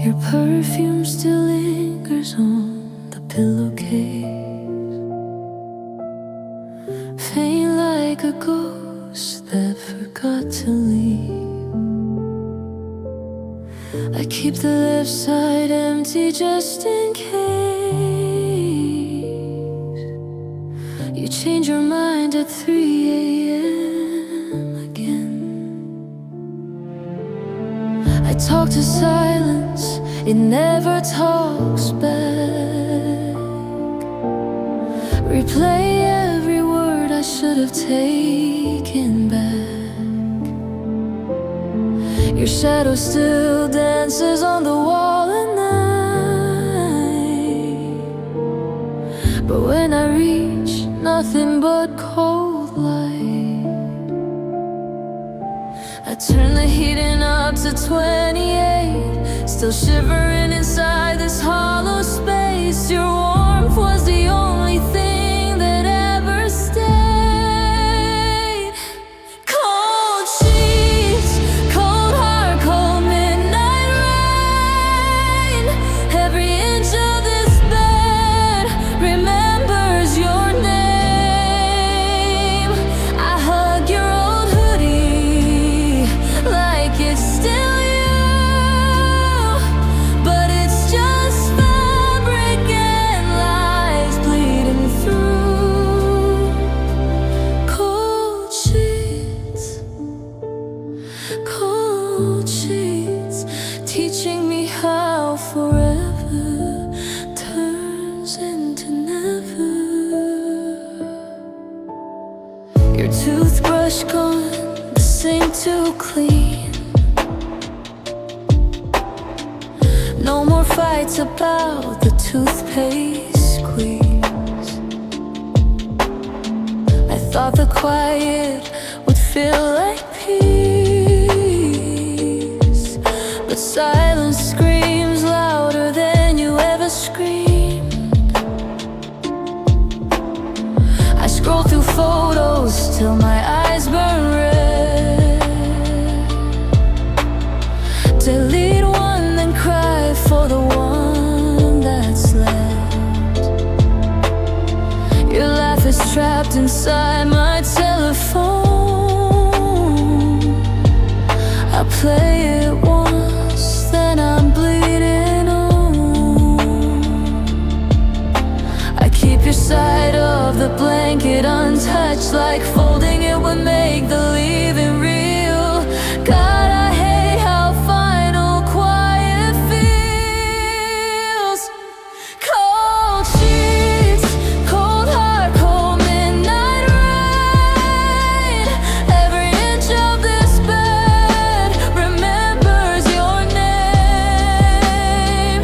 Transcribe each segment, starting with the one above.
Your perfume still lingers on the pillowcase, faint like a ghost that forgot to leave. I keep the left side empty just in case you change your mind at 3 a.m. again. I talk to silence, it never talks back. Replay every word I should have taken back. Your shadow still dances on the wall at night, but when I reach, nothing but cold light. I turn the heating up to 28, still shivering inside this hollow space. Your warmth was the only thing that ever stayed. Cold sheets, cold heart, cold midnight rain. Every inch of this bed remembers your name. I hug your old hoodie like it's still you, but it's just fabric and lies bleeding through. Cold sheets, teaching me how forever turns into never. Your toothbrush gone, the sink too clean. No more fights about the toothpaste squeeze. I thought the quiet would feel like peace, but silence screams louder than you ever screamed. I scroll through photos till my eyes burn red. Delete one, then cry for the one that's left. Your laugh is trapped inside my telephone. I play it once, then I'm bleeding on. I keep your side of the blanket untouched, like folding it would make the leaving real. God, I hate how final quiet feels. Cold sheets, cold heart, cold midnight rain. Every inch of this bed remembers your name.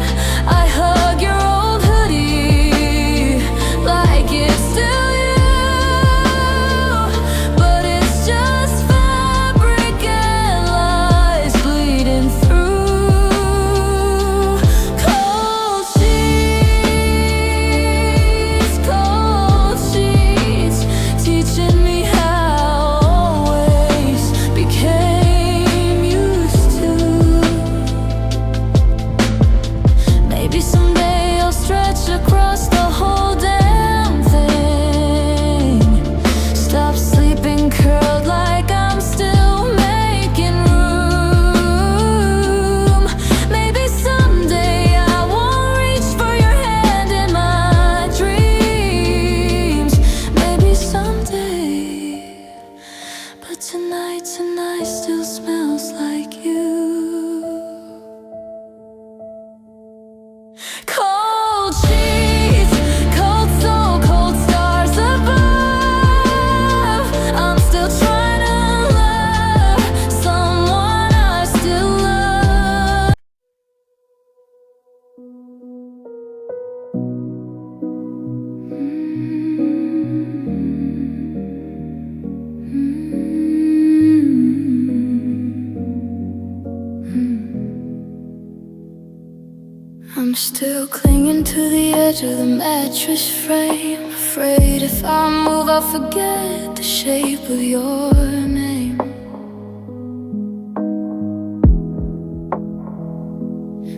I hug your old hoodie like it's still you, but it's just fabric and lies bleeding through. Cold sheets, teaching me how always became used to. Maybe someday I'll stretch across the whole damn thing. Stop sleeping curled like I'm still making room. Maybe someday I won't reach for your hand in my dreams. Maybe someday, but tonight still smells like you. Cold sheets, cold soul, cold stars above. I'm still trying to love someone I still love. I'm still clinging to the edge of the mattress frame, afraid if I move I'll forget the shape of your name.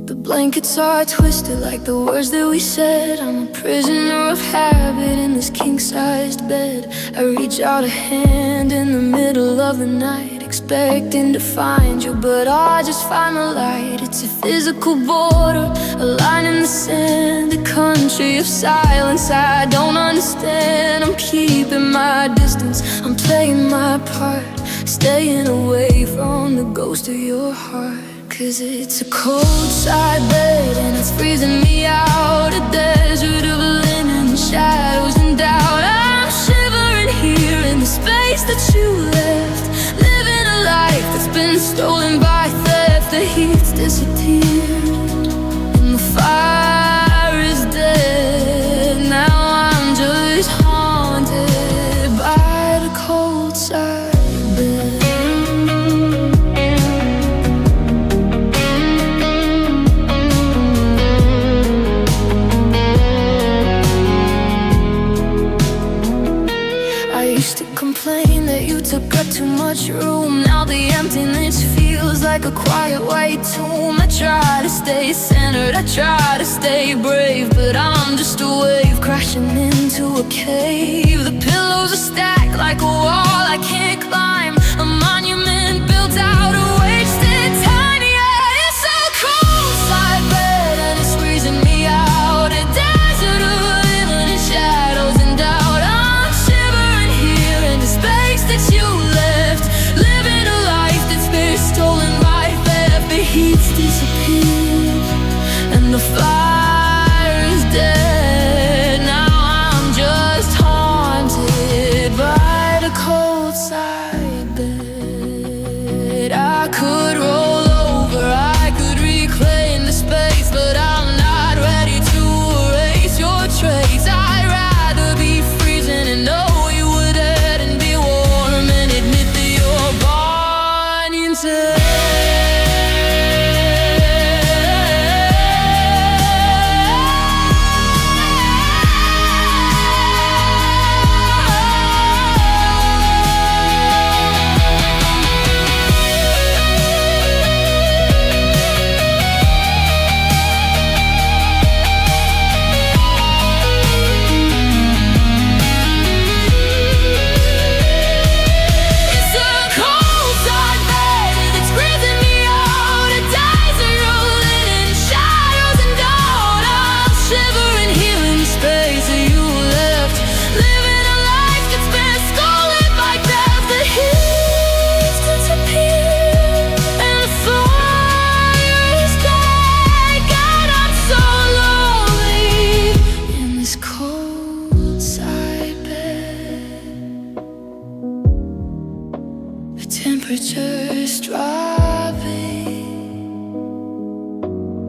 The blankets are twisted like the words that we said. I'm a prisoner of habit in this king-sized bed. I reach out a hand in the middle of the night, expecting to find you, but I just find the light. It's a physical border, a line in the sand, a country of silence I don't understand. I'm keeping my distance, I'm playing my part, staying away from the ghost of your heart. 'Cause it's a cold side bed and it's freezing me out, a desert of linen, shadows and doubt. I'm shivering here in the space that you left, living a life that's been stolen by theft. The heat's disappeared and the fire is dead. Now I'm just haunted by the cold side bed. Complain that you took up too much room. Now the emptiness feels like a quiet white tomb. I try to stay centered, I try to stay brave, but I'm just a wave crashing into a cave. The pillows are stacked like a wall I can't climb, a monument built out of wasted time. Yeah, it's a cold side bed and it's freezing me out, a desert of living in shadows and doubt. I'm shivering here in the space that you left, living a life that's been stolen by theft. The heat's disappeared and the fire is dead. Now I'm just haunted by the cold side bed. I could roll over, I could reclaim the space, but I'm not ready to erase your trace. I'd rather be freezing and know you were dead, and be warm and admit that you're born instead. Temperature's dropping,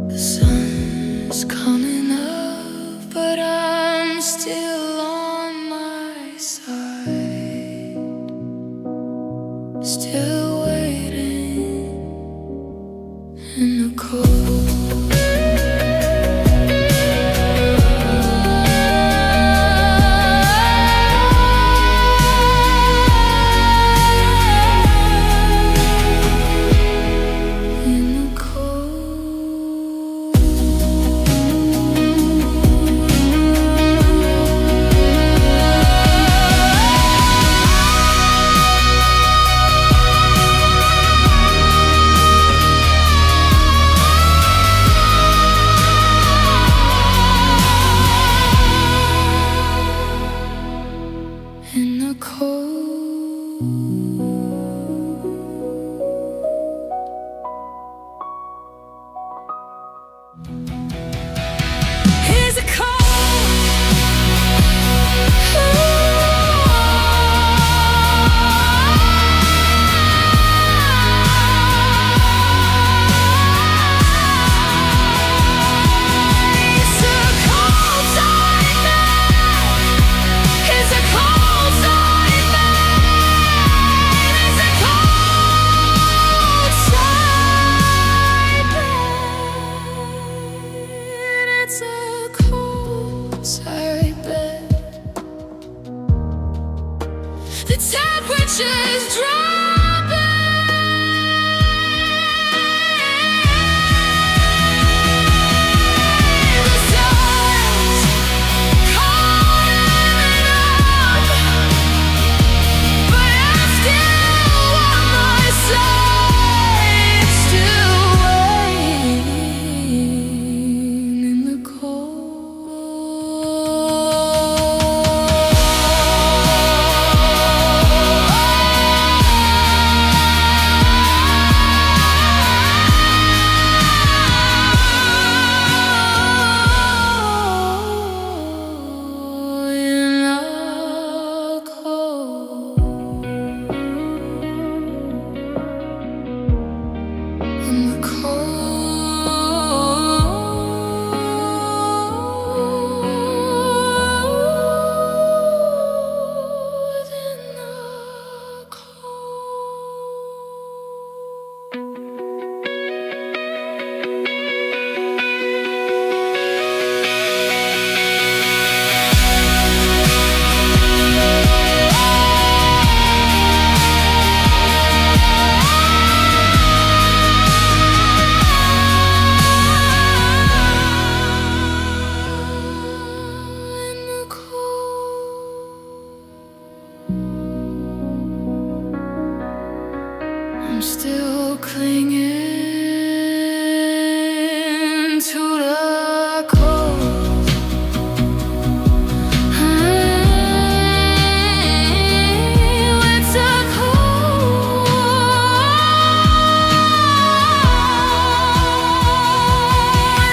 the sun's coming up, but I'm still on my side, still waiting in the cold. matches dropping. The sun's coming up, but I still want my sights to wane in the I'm still clinging to the cold. It's a cold.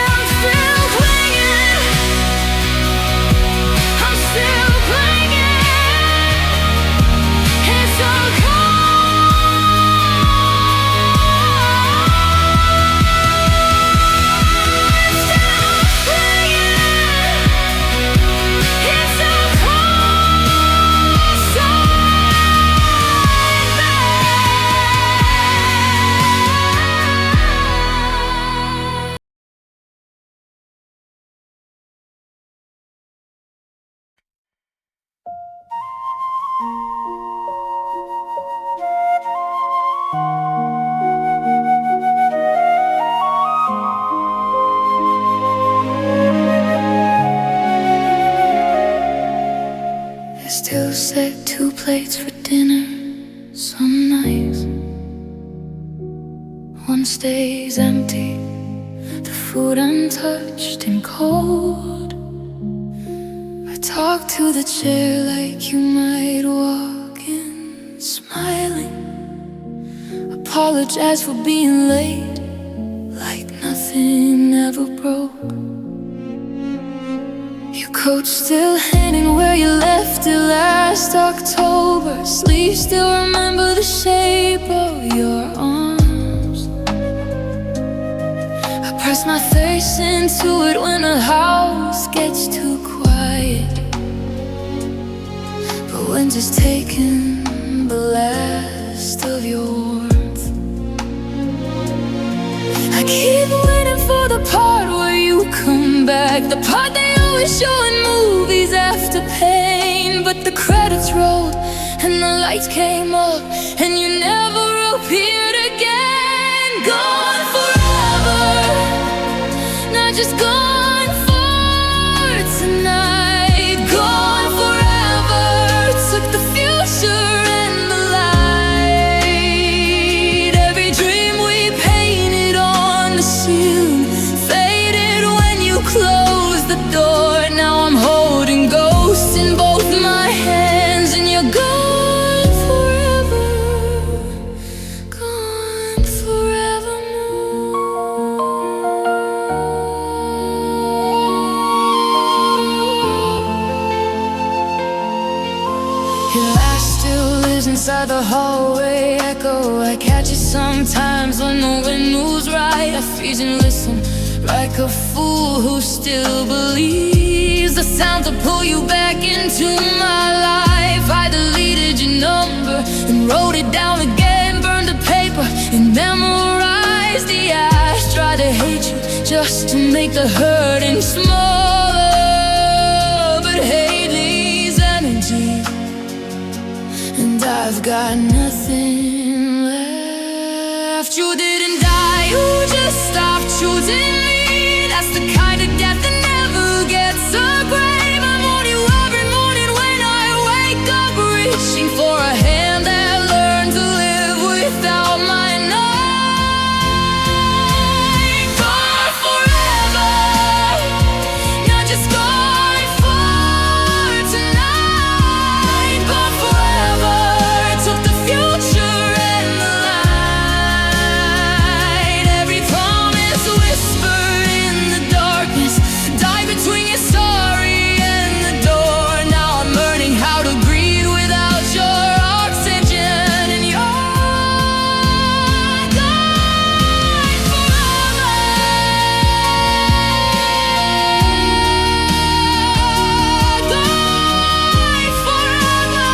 I'm still clinging. I'm still clinging. It's so cold. Still set 2 plates for dinner some nights. One stays empty, the food untouched and cold. I talk to the chair like you might walk in smiling. Apologize for being late, like nothing ever broke. Your coat still hanging where you left it last October. Sleeves still remember the shape of your arms. I press my face into it when the house gets too quiet. But when just taking the last of your warmth, I keep waiting for the part where you come back, the part they always show in movies after pain. But the credits rolled and the lights came up and you never appeared again. Gone forever, not just gone for tonight. Gone forever, took the future and the light. Every dream we painted on the ceiling faded when you closed the door. Now I'm holding ghosts in both my hands and you're gone forever, gone forevermore. Your laugh still lives inside the hallway echo. I catch it sometimes when the wind moves right. I freeze and listen like a fool who still believes the sound to pull you back into my life. I deleted your number and wrote it down again, burned the paper and memorized the ash. Tried to hate you just to make the hurting smaller, but Haley's energy and I I've got nothing left. You didn't die, you just stopped choosing me. That's the kind of death that never gets a grave. I'm on you every morning when I wake up, reaching for a hand that learned to live without my night. Gone forever, not just gone for tonight. Gone forever, took the future and the light. Every promise whispered in the darkness, die between your sorry and the door. Now I'm learning how to breathe without your oxygen, and you're gone forever. Gone forever.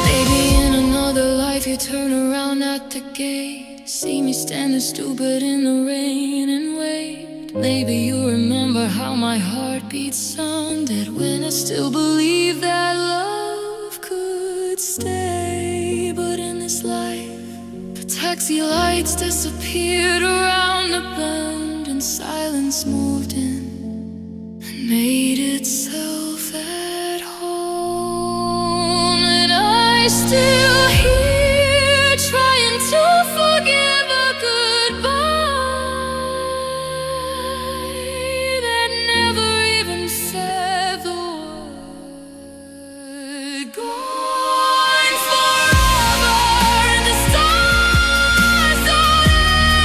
Maybe in another life you turn around at the gate, see me standing stupid in the rain and wait. Maybe you remember how my heartbeat sounded when I still believed that love could stay. But in this life, the taxi lights disappeared around the bend, and silence moved in and made itself at home. And I still here trying to forgive a goodbye that never even said the word. Gone forever, and the stars don't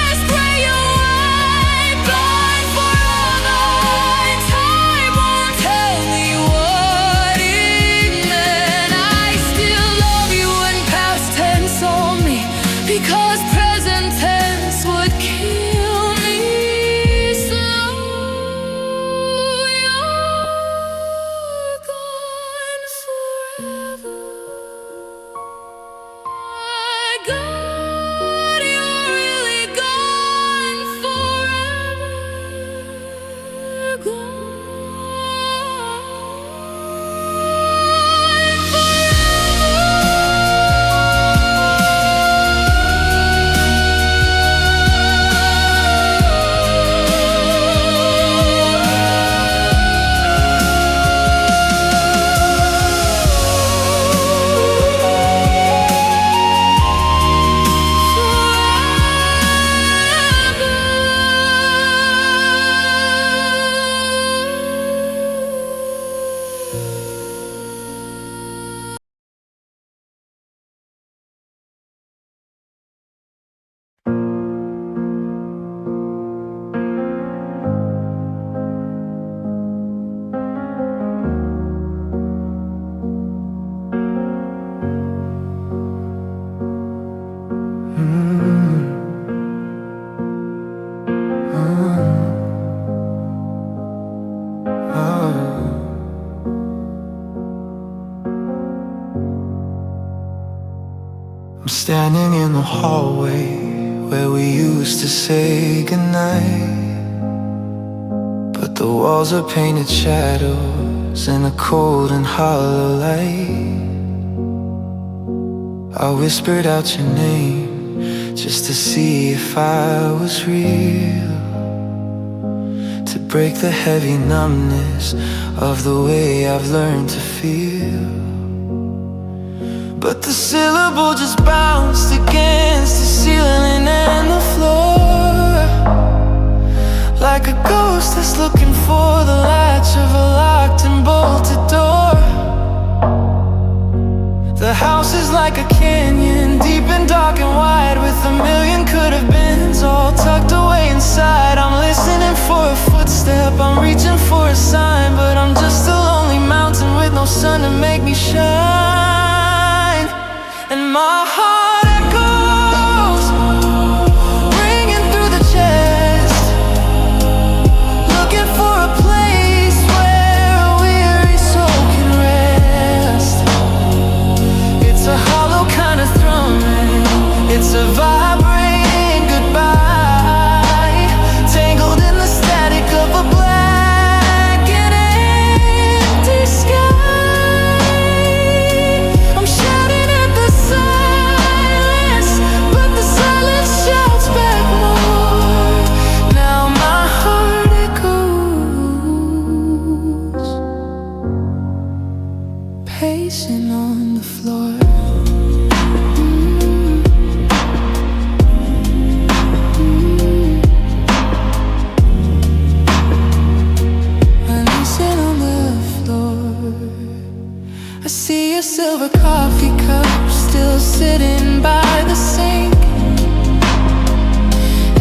ask where you went. Gone forever, and time won't tell me what it meant. I still love you when past tense on me, because present tense would kill me slow. You're gone forever. God, you're really gone forever. I'm standing in the hallway where we used to say goodnight, but the walls are painted shadows in a cold and hollow light. I whispered out your name just to see if I was real, to break the heavy numbness of the way I've learned to feel. But the syllable just bounced against the ceiling and the floor, like a ghost that's looking for the latch of a locked and bolted door. The house is like a canyon, deep and dark and wide, with a million could-have-beens all tucked away inside. I'm listening for a footstep, I'm reaching for a sign, but I'm just a lonely mountain with no sun to make me shine. And my heart echoes, ringing through the chest, looking for a place where a weary soul can rest. It's a hollow kind a coffee cup still sitting by the sink,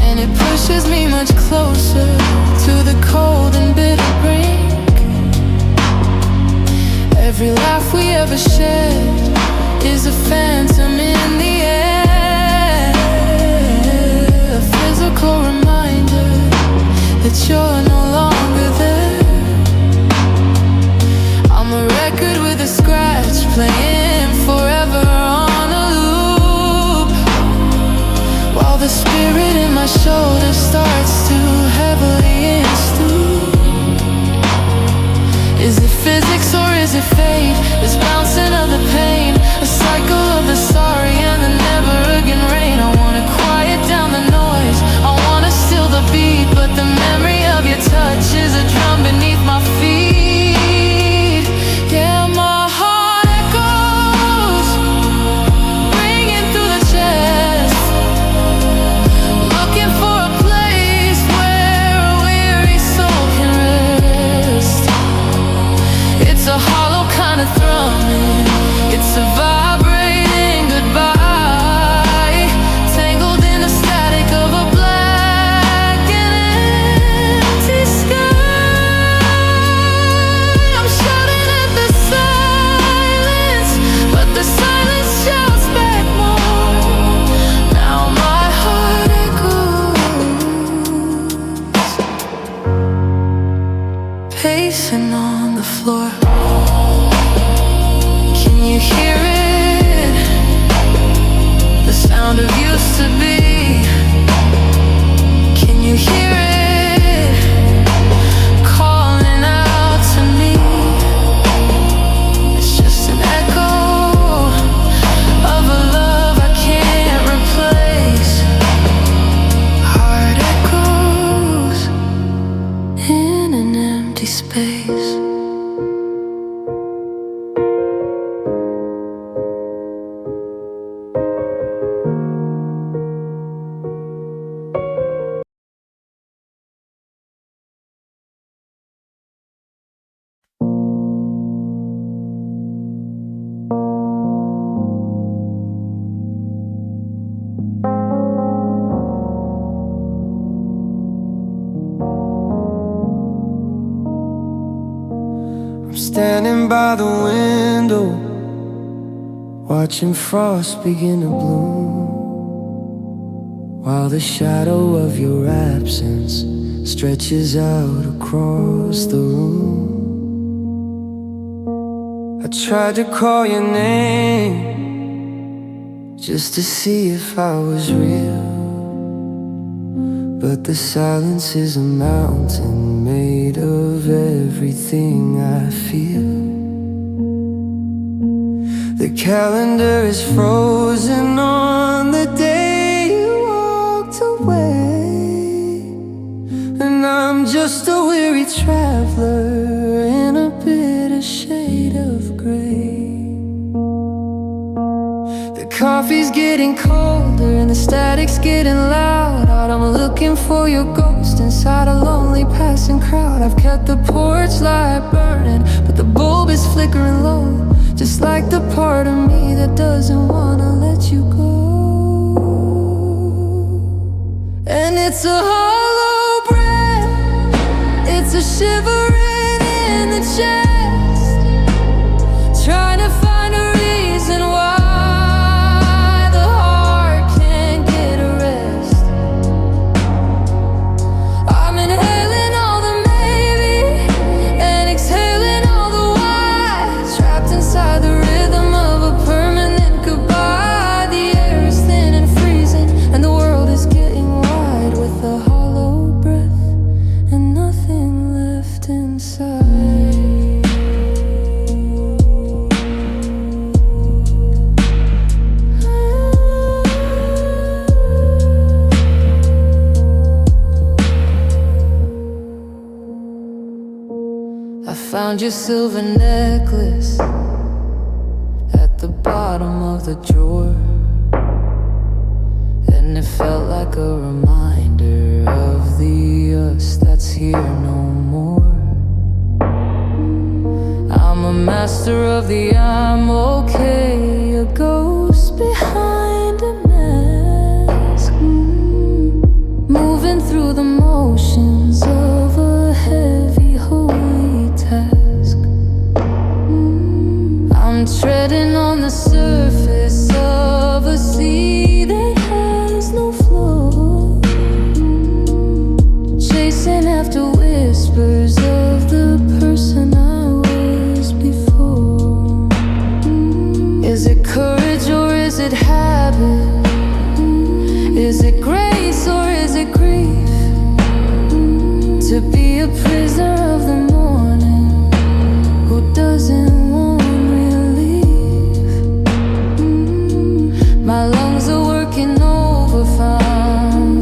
and it pushes me much closer to the cold and bitter brink. Every laugh we ever shared is a phantom in the air, a physical reminder that you're no longer there. I'm a record with a scratch playing forever on a loop, while the spirit in my shoulder starts to heavily instoop. Is it physics or is it fate? This bouncing of the pain, a cycle of the sorry and the never again rain. I wanna quiet down the noise, I wanna still the beat, but the memory of your touch is a drum beneath my feet. Yeah, my heart echoes, ringing through the chest, looking for a place where a weary soul can rest. It's a hollow kind of thrumming, it's a vibrating goodbye, tangled in the static of a black and empty sky. I'm shouting at the silence, but the silence shouts back more. Now my heart echoes, pacing on the floor. Can you hear it? The sound of used to be. Can you hear it? Calling out to me. It's just an echo of a love I can't replace. Heart echoes in an empty space. I'm standing by the window, watching frost begin to bloom, while the shadow of your absence stretches out across the room. I tried to call your name just to see if I was real, but the silence is a mountain made of everything I feel. The calendar is frozen on the day you walked away, and I'm just a weary traveler in a bitter shade of gray. The coffee's getting colder and the static's getting loud out. I'm looking for your ghost inside a lonely passing crowd. I've kept the porch light burning, but the bulb is flickering low, just like the part of me that doesn't wanna let you go. And it's a hollow breath, it's a shivering in the chest, trying to find a reason why the heart can't get a rest. I'm inhaling all the maybe and exhaling all the why, trapped inside the rhythm of a permanent goodbye. The air is thin and freezing, and the world is getting wide with a hollow breath and nothing left inside. I found your silver necklace at the bottom of the drawer, and it felt like a reminder of the us that's here no more. I'm a master of the I'm okay, a ghost behind a mask, moving through the motions of a heavy, holy task. I'm treading on the surface of a sea that has no floor, chasing after whispers of the person I was before. Is it courage or is it habit? Is it grace or is it grief? To be a prisoner of the morning who doesn't want relief. My lungs are working overtime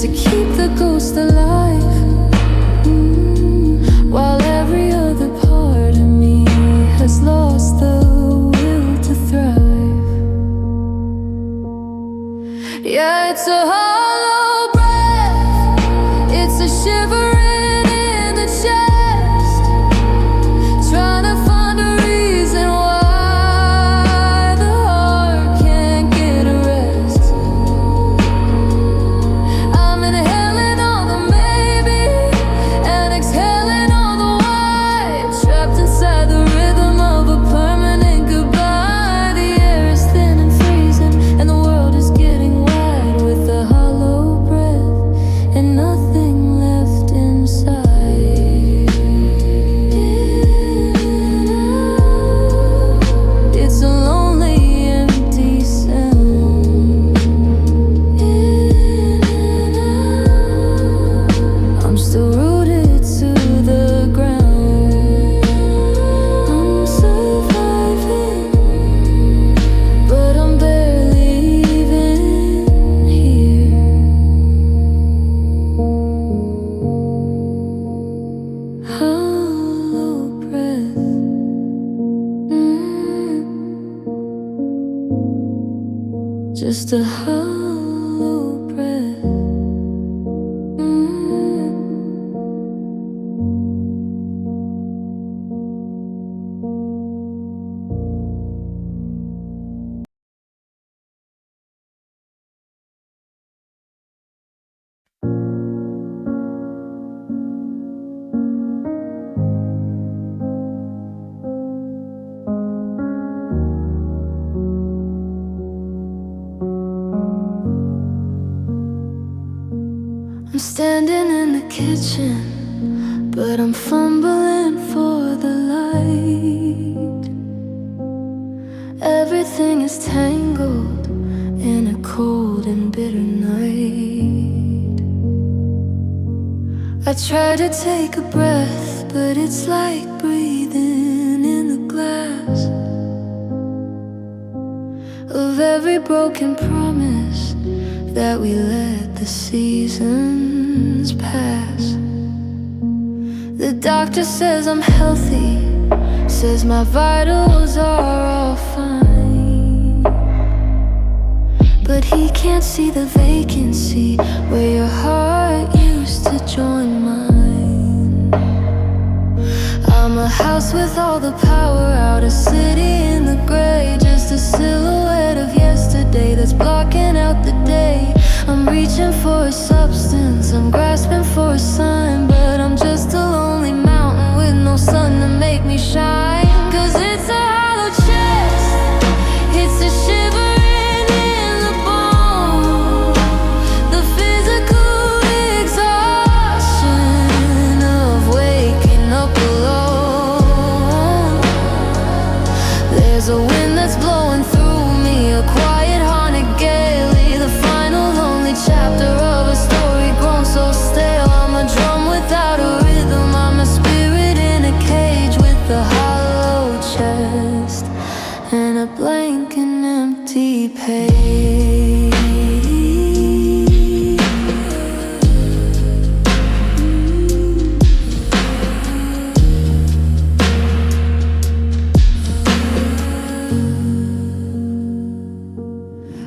to keep the ghost alive, while every other part of me has lost the will to thrive. Yeah, it's a hollow breath, it's a shivering in the chest, trying to find a reason why the heart can't get a rest. I'm inhaling all the maybe and exhaling all the why, trapped inside the rhythm of a permanent goodbye. The air is thin and freezing and the world is getting wide, with a hollow breath and nothing left inside. It's a lonely, empty sound. I'm still rooted to the ground. I'm surviving, but I'm barely even here. Hollow breath, just a hollow breath. I'm standing in the kitchen, but I'm fumbling for the light. Everything is tangled in a cold and bitter night. I try to take a breath, but it's like breathing in the glass of every broken promise that we let the seasons pass. The doctor says I'm healthy, says my vitals are all fine, but he can't see the vacancy where your heart used to join mine. I'm a house with all the power out, a city in the gray, just a silhouette of yesterday that's blocking out the day. I'm reaching for a substance, I'm grasping for a sign, but I'm just a lonely mountain with no sun to make me shine. 'Cause it's a hollow chest, it's a shivering in the bone, the physical exhaustion of waking up alone. There's a wind that's blowing through me, a quiet haunted gaily, the final lonely chapter of a story grown so stale. I'm a drum without a rhythm, I'm a spirit in a cage with a hollow chest and a blank and empty page.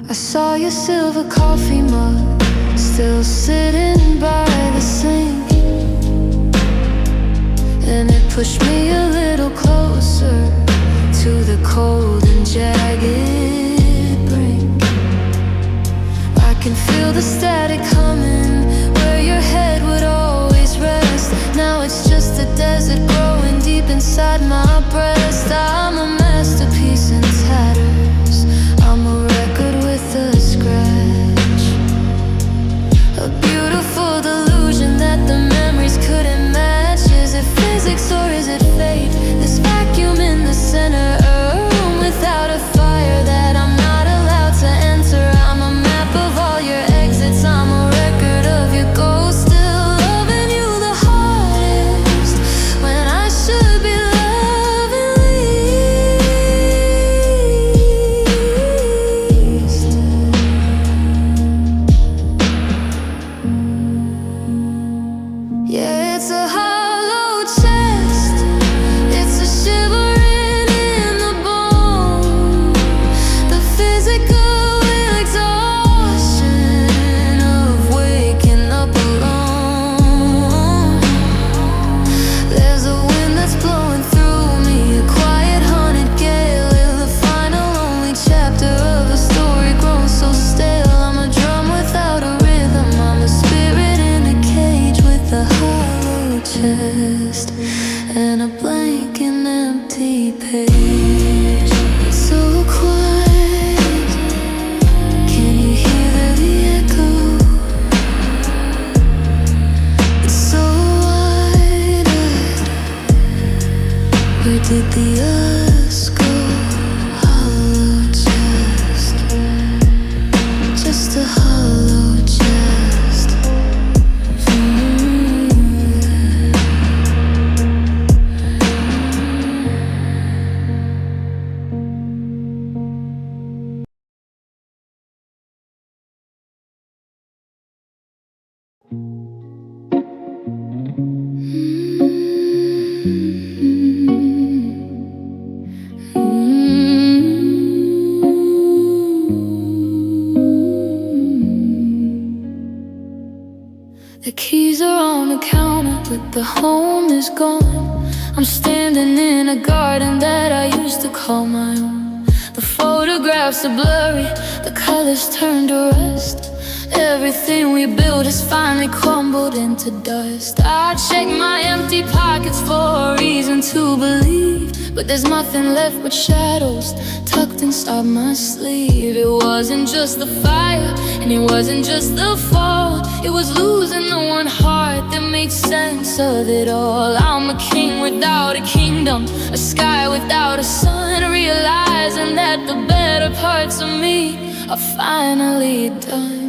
I saw your silver coffee mug still sitting by the sink, and it pushed me a little closer closer to the cold and jagged brink. I can feel the static coming where your head would always rest. Now it's just a desert growing deep inside my breast. I'm a masterpiece in tatters, I'm a record with a scratch, a beautiful delusion that the memories couldn't match. Is it physics or is it fate? This vacuum in the center, a room without a fire that I'm not allowed to enter. I'm a map of all your exits, I'm a record of your ghost. Still loving you the hardest when I should be loving least. Yeah, it's a hollow chest, it's a shivering in the bone, the physical exhaustion of waking up alone. There's a wind that's blowing through me, a quiet haunted gale in the final only chapter of a story grown so stale. I'm a drum without a rhythm, I'm a spirit in a cage with a hollow chest and a blank and empty page. It's so quiet, can you hear the echo? It's so wide-eyed, where did the us go? Hollow chest, just a hollow chest. The keys are on the counter, but the home is gone. I'm standing in a garden that I used to call my own. The photographs are blurry, the colors turned to rust. Everything we built has finally crumbled into dust. I check my empty pockets for a reason to believe, but there's nothing left but shadows tucked inside my sleeve. It wasn't just the fire, and it wasn't just the fall. It was losing the one heart that made sense of it all. I'm a king without a kingdom, a sky without a sun, realizing that the better parts of me are finally done.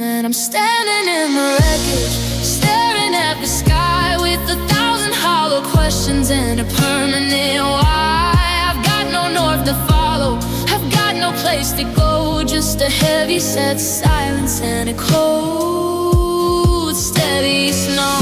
And I'm standing in the wreckage, staring at the sky with 1,000 hollow questions and a permanent why. I've got no north to follow, I've got no place to go, just a heavy set silence and a cold, steady snow.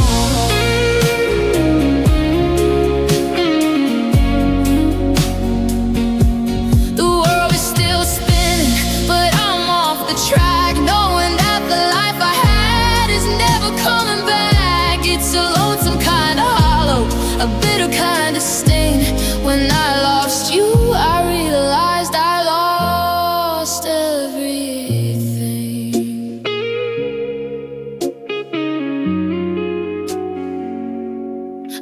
The world is still spinning, but I'm off the track, knowing that the life I had is never coming back. It's a lonesome kind of hollow, a bitter kind of sting. When I lost you, I realized I lost everything.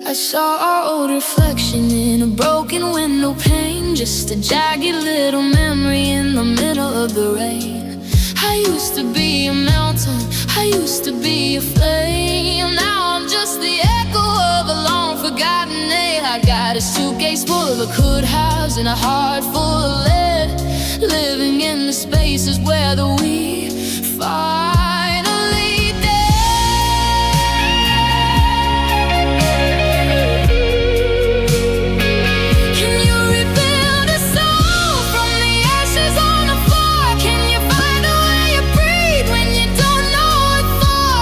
I saw our old reflection in a broken window pane, just a jagged little memory in the middle of the rain. I used to be a mountain, I used to be a flame. Now I'm just the echo of a long forgotten name. I got a suitcase full of could-haves and a heart full of lead, living in the spaces where the we finally dead. Can you rebuild a soul from the ashes on the floor? Can you find a way to breathe when you don't know what for?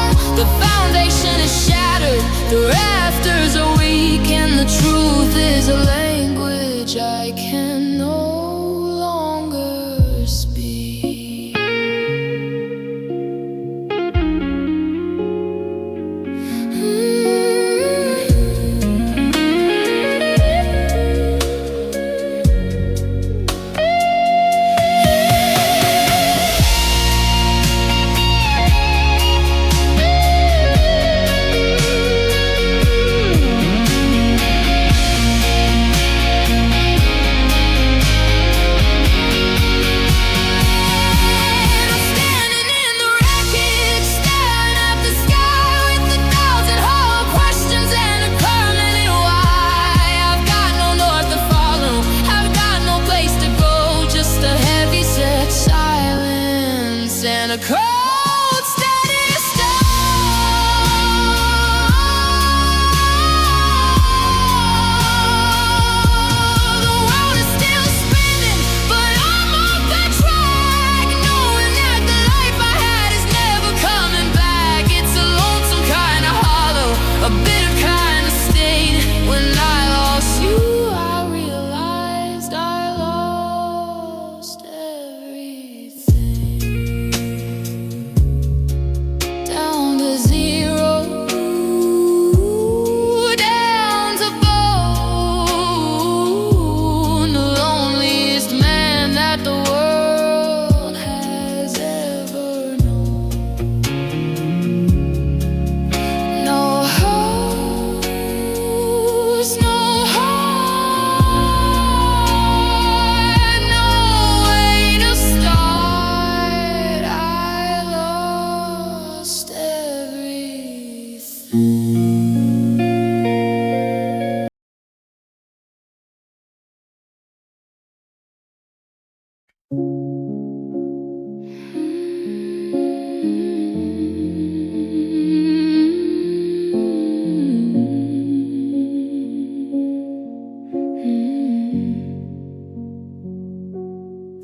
The foundation is shattered, the rafters are weak, and the truth is a language I can no longer speak. a cold, steady storm. The world is still spinning, but I'm off the track, knowing that the life I had is never coming back. It's a lonesome kind of hollow, a bitter kind of stain. When I lost you, I realized I lost everything. Down to zero, down to bone. The loneliest man that the world has ever known. No house, no heart, no way to start. I lost everything.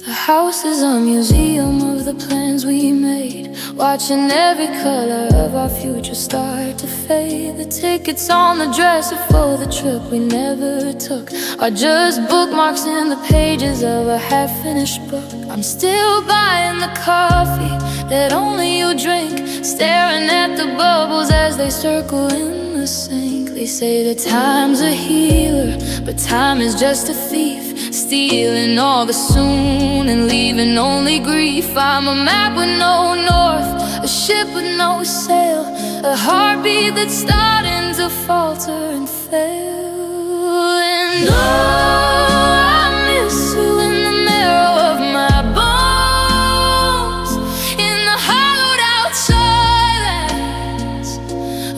The house is a museum of the plans we made, watching every color of our future start to fade. The tickets on the dresser for the trip we never took are just bookmarks in the pages of a half-finished book. I'm still buying the coffee that only you drink, staring at the bubbles as they circle in the sink. They say that time's a healer, but time is just a thief, stealing all the soon and leaving only grief. I'm a map with no north, a ship with no sail, a heartbeat that's starting to falter and fail. And oh, I miss you in the marrow of my bones, in the hollowed out silence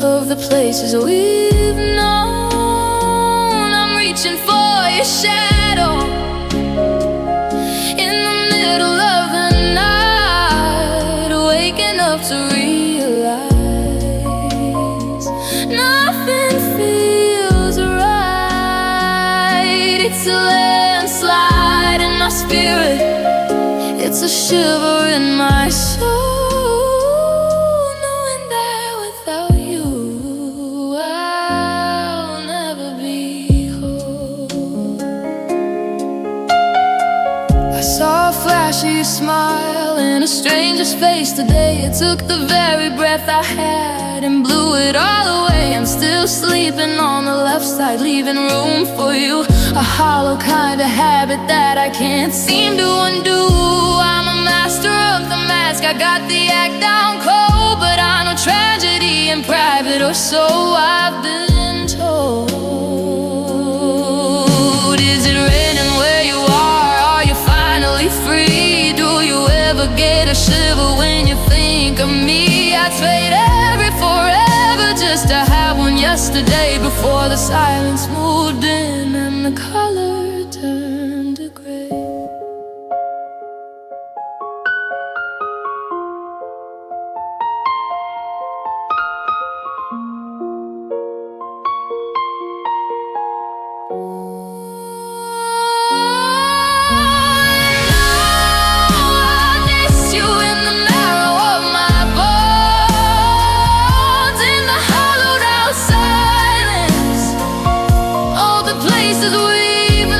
of the places we've known. I'm reaching for your shadow in the middle of the night, waking up to realize nothing feels right. It's a landslide in my spirit, it's a shiver in my soul, knowing that without you I'll never be whole. I saw a flash of your smile in a stranger's face today. It took the very breath I had and blew it all away. I'm still sleeping on the left side, leaving room for you, a hollow kind of habit that I can't seem to undo. I'm a master of the mask, I got the act down cold, but I know tragedy in private, or so I've been told. Is it raining where you are you finally free? Do you ever get a shiver when you think of me? I'd trade every forever just to have one yesterday, before the silence moved in and the color turned to gray. Places we've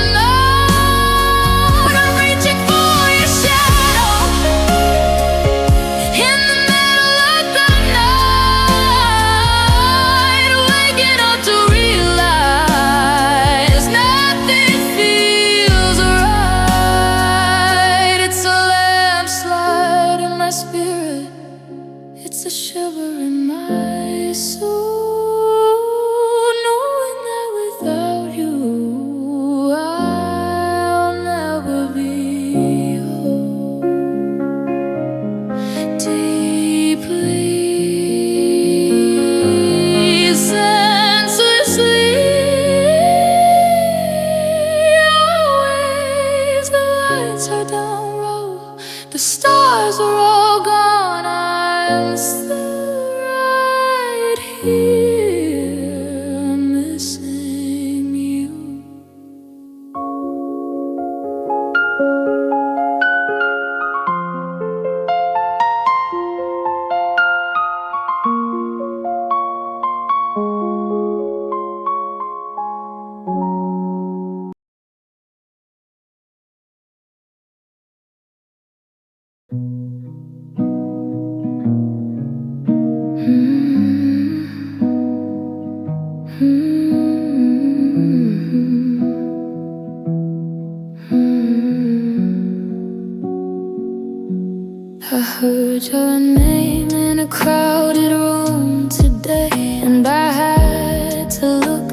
I heard your name in a crowded room today, and I had to look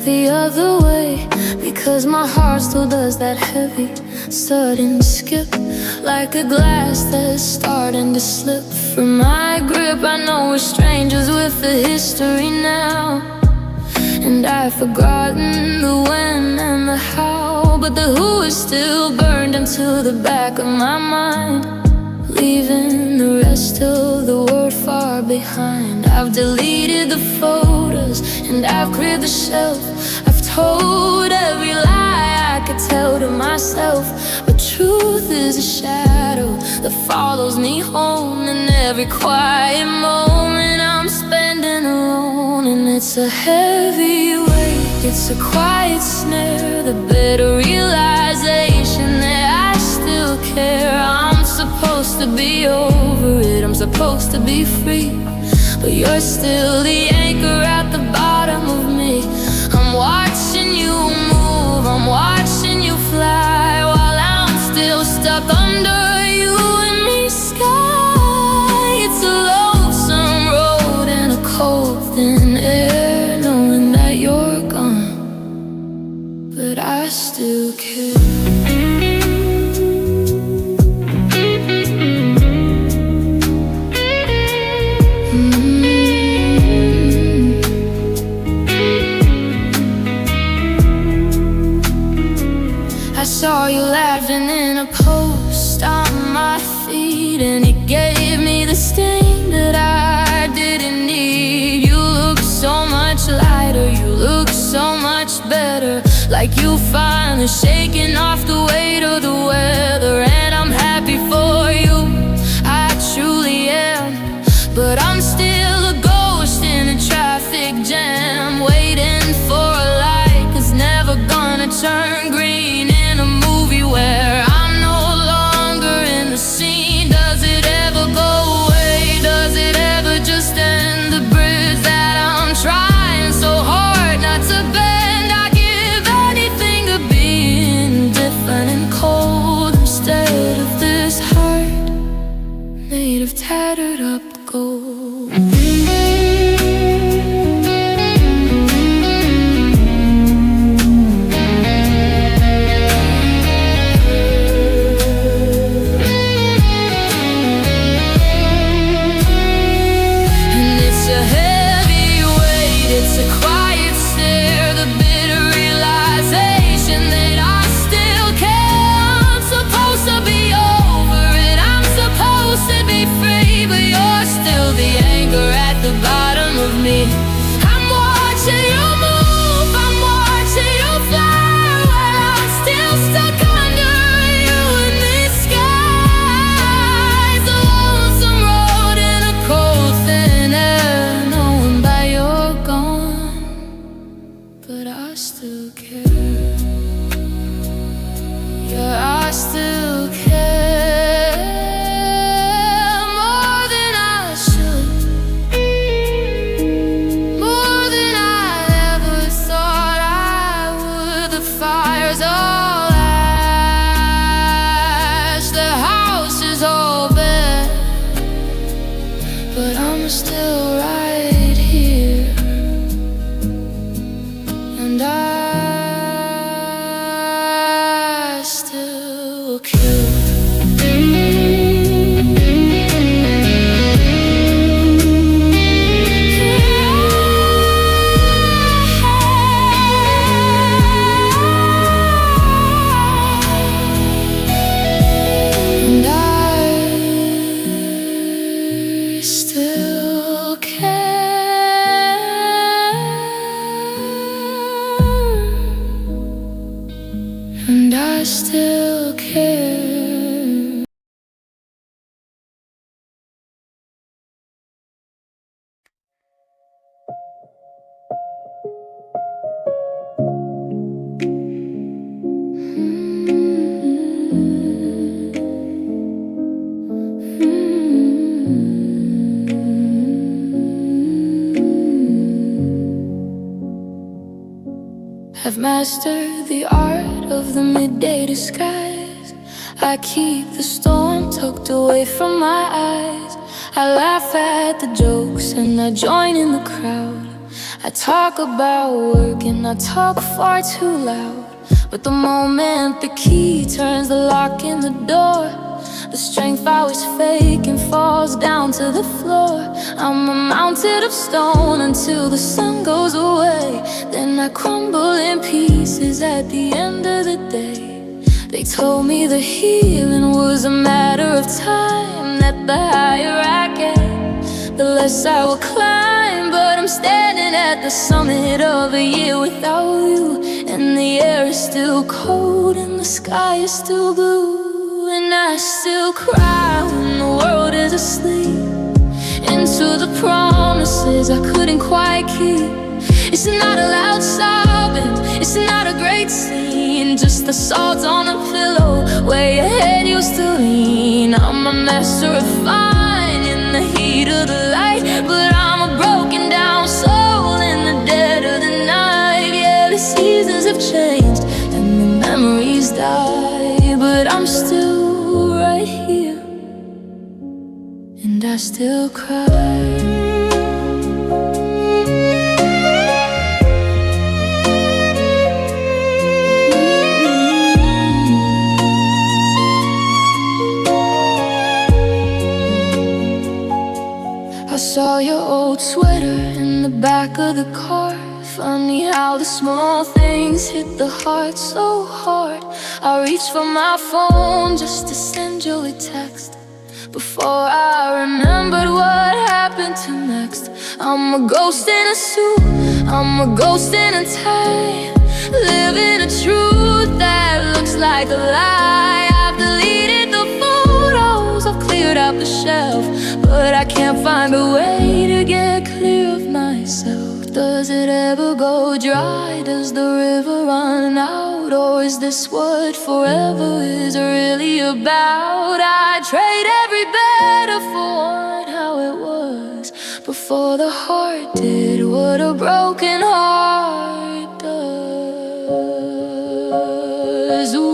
the other way, because my heart still does that heavy sudden skip, like a glass that's starting to slip from my grip. I know we're strangers with a history now, and I've forgotten the when and the how, but the who is still burned into the back of my mind, leaving the rest of the world far behind. I've deleted the photos and I've cleared the shelf. I've told every lie I could tell to myself, but truth is a shadow that follows me home, and every quiet moment I'm spending alone. And it's a heavy weight, it's a quiet snare, the bitter realization that I still care. I'm supposed to be over it, I'm supposed to be free, but you're still the anchor at the bottom of me. I'm watching you move, I'm watching you fly, while I'm still stuck under you and me sky. It's a lonesome road and a cold thin air, knowing that you're gone, but I still care. I saw you laughing in a post on my feed, and it gave me the sting that I didn't need. You look so much lighter, you look so much better, like you finally shaking off the weight of the weather. And I'm happy for you, I truly am, but I'm still a ghost in a traffic jam, waiting for a light that's never gonna turn green, in a movie where I'm no longer in the scene. Does it ever go away? Does it ever just end? The bridge that I'm trying so hard not to bend. I give anything to be indifferent and cold, instead of this heart made of tattered up gold. I'm watching you move, I'm watching you fly, while I'm still stuck under you in this sky. It's a lonesome road and a cold thin air, knowing that you're gone, but I still care. Yeah, I still care more than I should. But I'm still right here, and I still care. Still care, and I still care. I've mastered the art of the midday disguise. I keep the storm tucked away from my eyes. I laugh at the jokes and I join in the crowd. I talk about work and I talk far too loud. But the moment the key turns the lock in the door, the strength I was faking falls down to the floor. I'm a mountain of stone until the sun goes away. Then I crumble in pieces at the end of the day. They told me the healing was a matter of time, that the higher I get, the less I will climb. But I'm standing at the summit of a year without you, and the air is still cold and the sky is still blue. And I still cry when the world is asleep, into the promises I couldn't quite keep. It's not a loud sobbing, it's not a great scene, just the salt on a pillow where your head used to lean. I'm a master of finding the heat of the light, but I'm a broken down soul in the dead of the night. Yeah, the seasons have changed and the memories die, but I'm still right here, and I still cry. I saw your old sweater in the back of the car. Funny how the small things hit the heart so hard. I reached for my phone just to send you a text before I remembered what happened to next. I'm a ghost in a suit, I'm a ghost in a tie, living a truth that looks like a lie. I've deleted the photos, I've cleared out the shelf, but I can't find a way to get clear of myself. Does it ever go dry? Does the river run out? Or is this what forever is really about? I'd trade every better for one how it was before the heart did what a broken heart does. Ooh.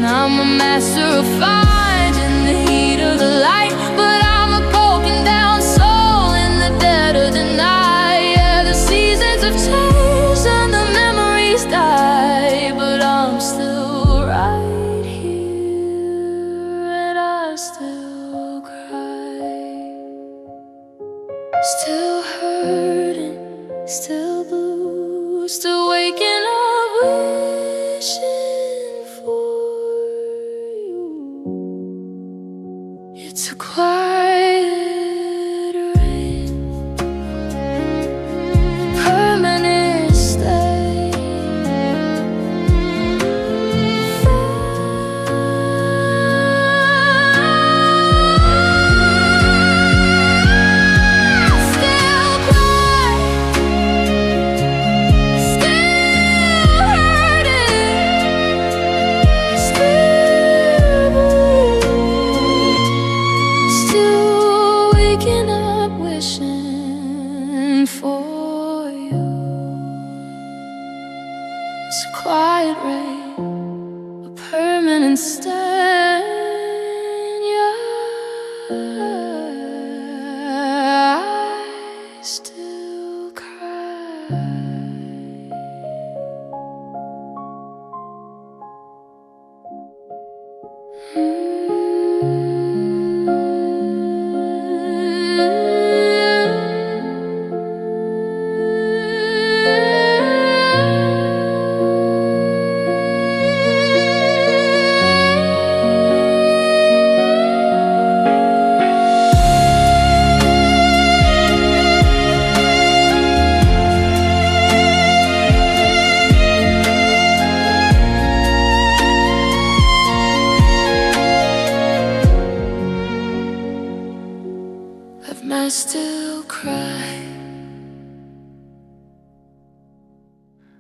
I'm a master of finding the heat of the light, but I'm a broken down soul in the dead of the night. Yeah, the seasons have changed and the memories die, but I'm still right here, and I still cry. Still hurting, still blue, still waking up wishing for you. It's a quiet rain, permanent stay. Still cry, still hurting, still blue, still waking up wishing for you. It's a quiet rain, a permanent stain. Yeah, I still cry.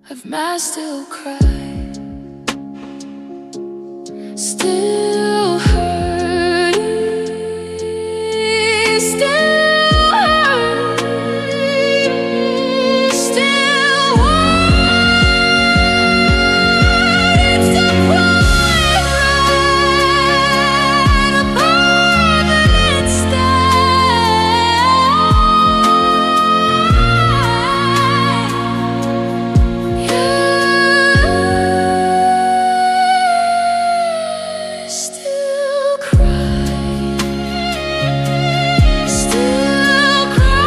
Have I still cried? Still hurting, still hurting, still wanting to cry right above it instead. Still cry, still cry.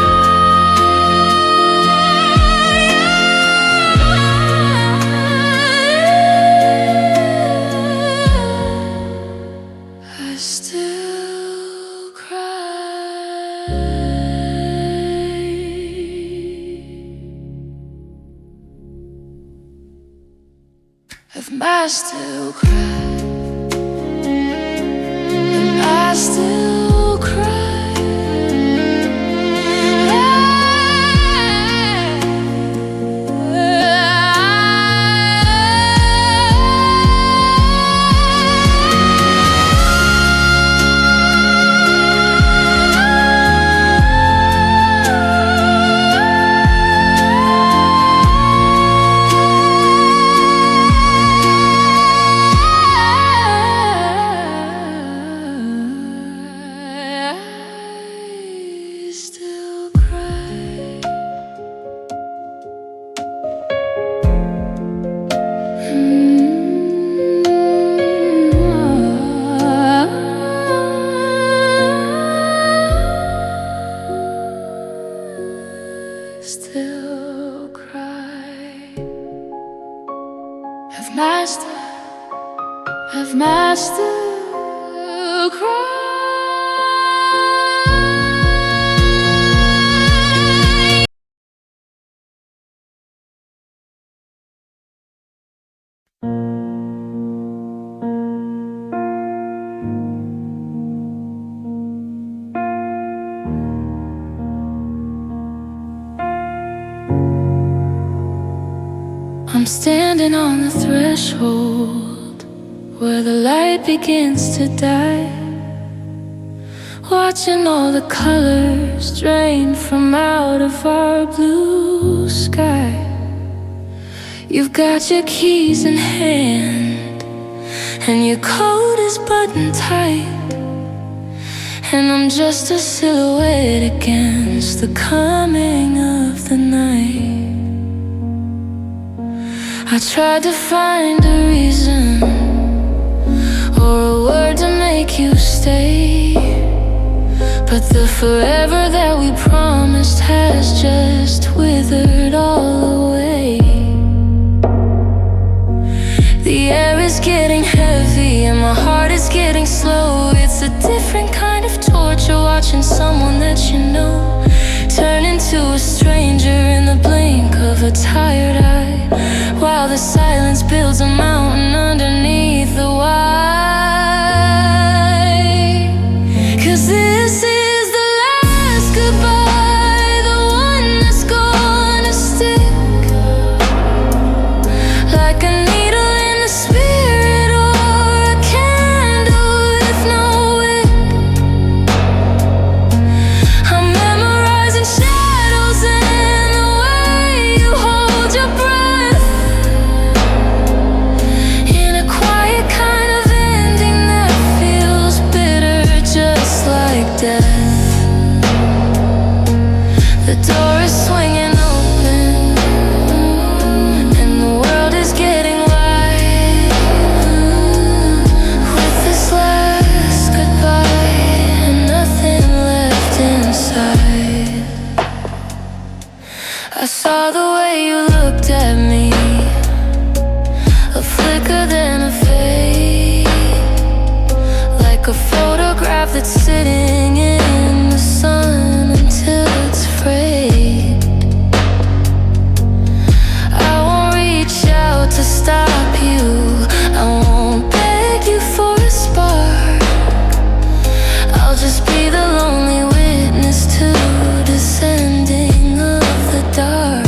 I still cry. Have I still cried? Have I still cried? I still cry. Still cry. Have master cry. I'm standing on the threshold where the light begins to die, watching all the colors drain from out of our blue sky. You've got your keys in hand and your coat is buttoned tight, and I'm just a silhouette against the coming of the night. I tried to find a reason or a word to make you stay, but the forever that we promised has just withered all away. The air is getting heavy and my heart is getting slow. It's a different kind of torture watching someone that you know turn into a stranger in the blink of a tired eye, while the silence builds a mountain underneath the why. 'Cause this is the last goodbye, the one that's gonna stick like a needle in the spirit or a candle with no wick. I'm memorizing shadows and the way you hold your breath, in a quiet kind of ending that feels bitter, just like death. The door is swinging open and the world is getting wide, with this last goodbye and nothing left inside. I saw the way you looked at me, a flicker then a fade, like a photograph that's sitting in the sun until it's frayed. I won't reach out to stop you, I won't beg you for a spark. I'll just be the lonely witness to descending of the dark.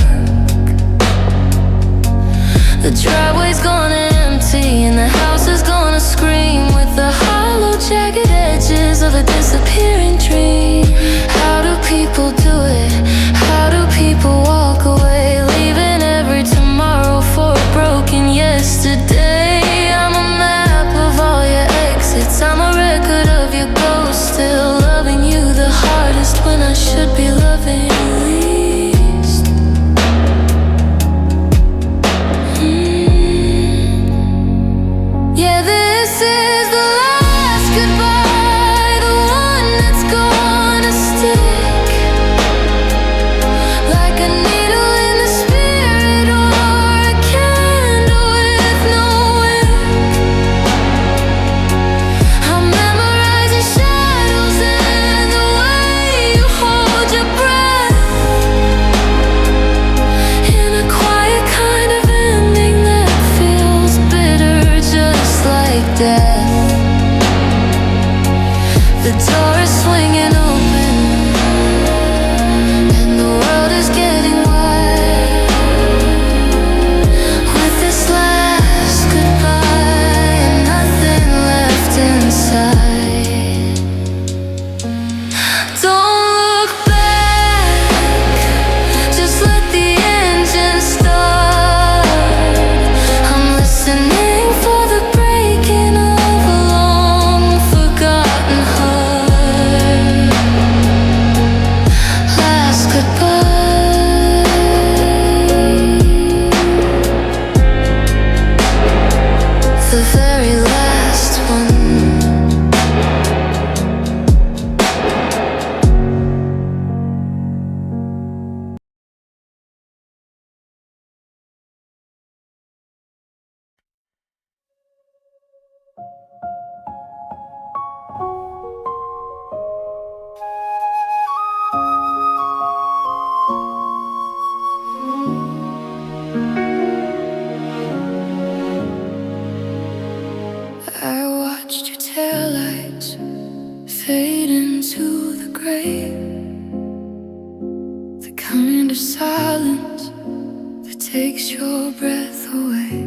takes your breath away.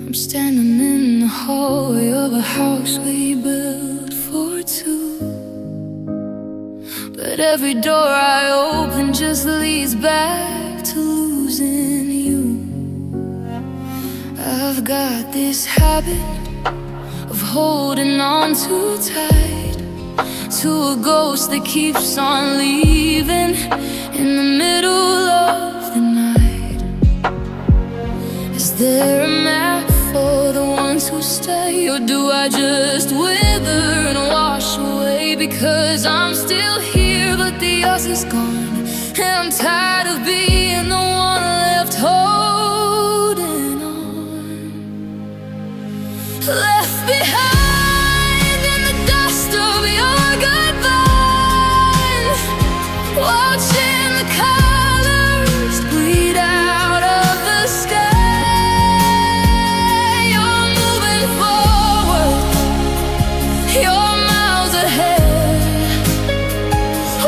I'm standing in the hallway of a house we built for two, but every door I open just leads back to losing you. I've got this habit of holding on too tight to a ghost that keeps on leaving in the middle of the night. Is there a map for the ones who stay, or do I just wither and wash away? Because I'm still here, but the us is gone, and I'm tired of being the one left holding on, left behind in the dust of your goodbye, watching the colors bleed out of the sky. You're moving forward, you're miles ahead,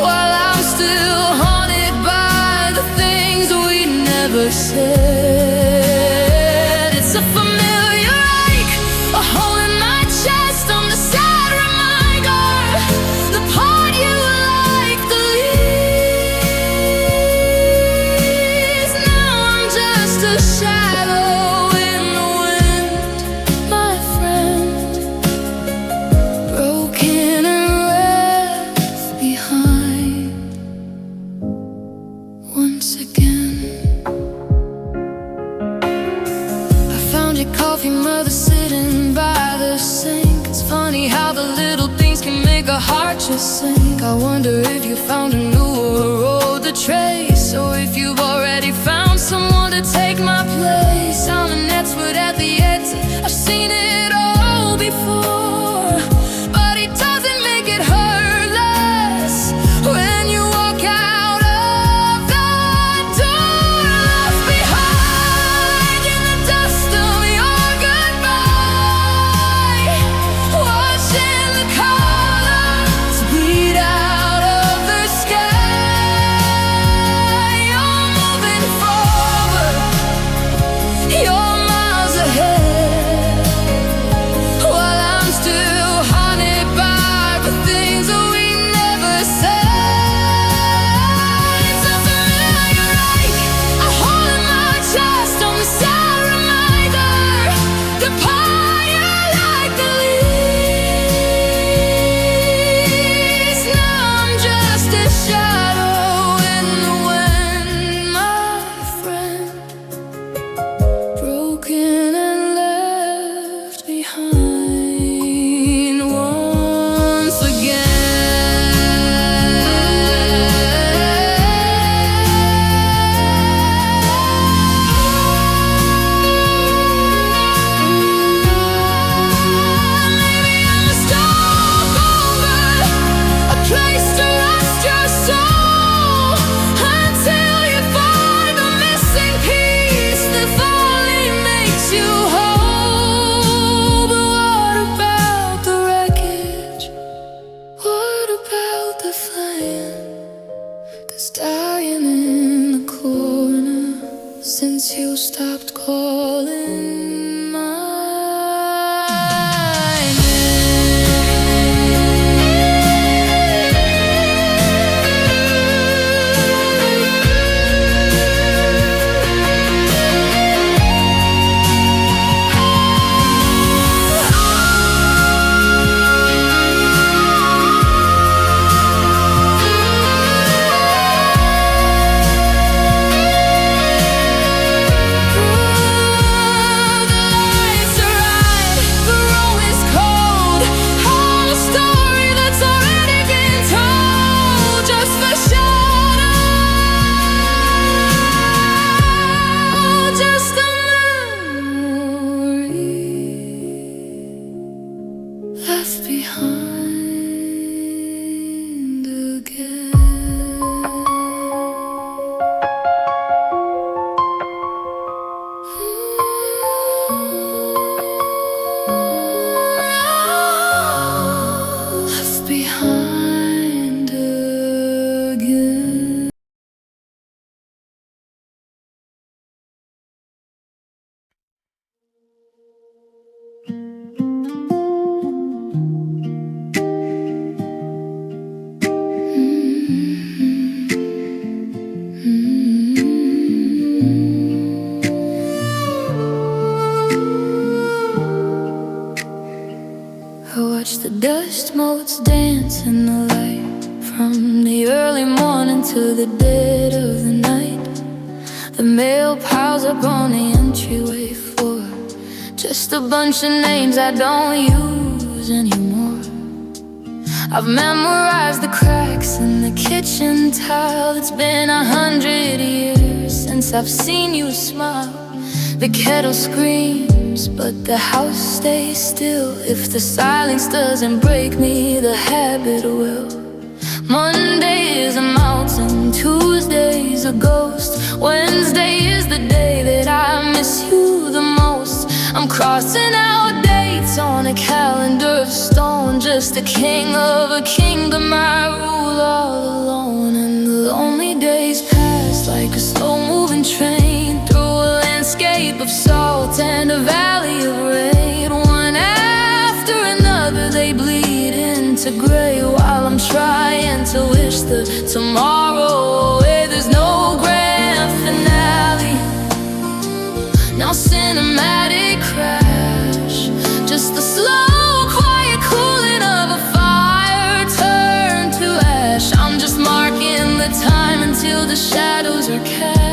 while I'm still haunted by the things we never said. It's a familiar ache, a hole in my chest, on the sad reminder, the part you like the least. Now I'm just a shadow in the wind, my friend, broken and left behind once again. I found your coffee mother sitting by the sink. It's funny how the little things can make a heart just sink. I wonder if you found a newer road to trace, or if you've already found someone to take my place. I'm an expert at the exit, I've seen it all before, but it doesn't make it hurt less when you walk out of the door, left behind in the dust of your goodbye, watching the colors bleed out of the sky. You're moving forward, you're miles ahead, while I'm still haunted by the things that we never said. It's a familiar ache, a hole in my chest, on the sad reminder, the part you like the least. Now I'm just a shadow in the wind, my friend, broken and left behind once Maybe I'm a stopover, a place to rest your soul, until you find the missing piece that finally makes you whole. But what about the wreckage? What about the flame that's dying in the corner since you stopped calling my the dead of the night. The mail piles up on the entryway floor. Just a bunch of names I don't use anymore. I've memorized the cracks in the kitchen tile. It's been 100 years since I've seen you smile. The kettle screams, but the house stays still. If the silence doesn't break me, the habit will. Monday is a mountain, Tuesday's a ghost, Wednesday is the day that I miss you the most. I'm crossing out dates on a calendar of stone. Just a king of a kingdom, I rule all alone. And the lonely days pass like a slow-moving train through a landscape of salt and a valley of rain. One after another they bleed into gray, while I'm trying to wish the tomorrow away. There's no grand finale, no cinematic crash, just the slow, quiet cooling of a fire turned to ash. I'm just marking the time until the shadows are cast,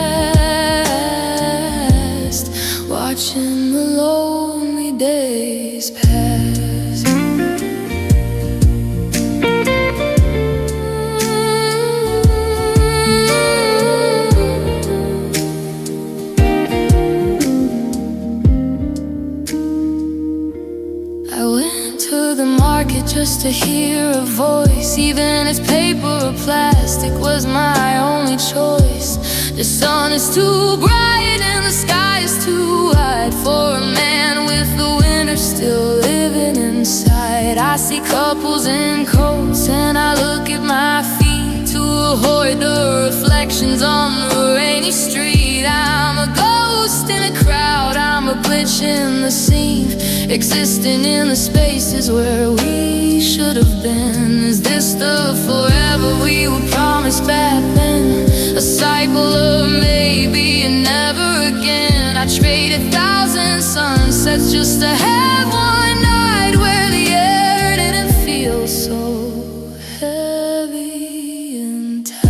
watching the lonely days pass. Just to hear a voice, even if paper or plastic was my only choice. The sun is too bright and the sky is too wide for a man with the winter still living inside. I see couples in coats and I look at my feet to avoid the reflections on the rainy street. I'm a ghost in a crowd, I'm a glitch in the scene, existing in the spaces where we should have been. Is this the forever we were promised back then? A cycle of maybe and never again. I traded 1,000 sunsets just to have one night where the air didn't feel so heavy and tight.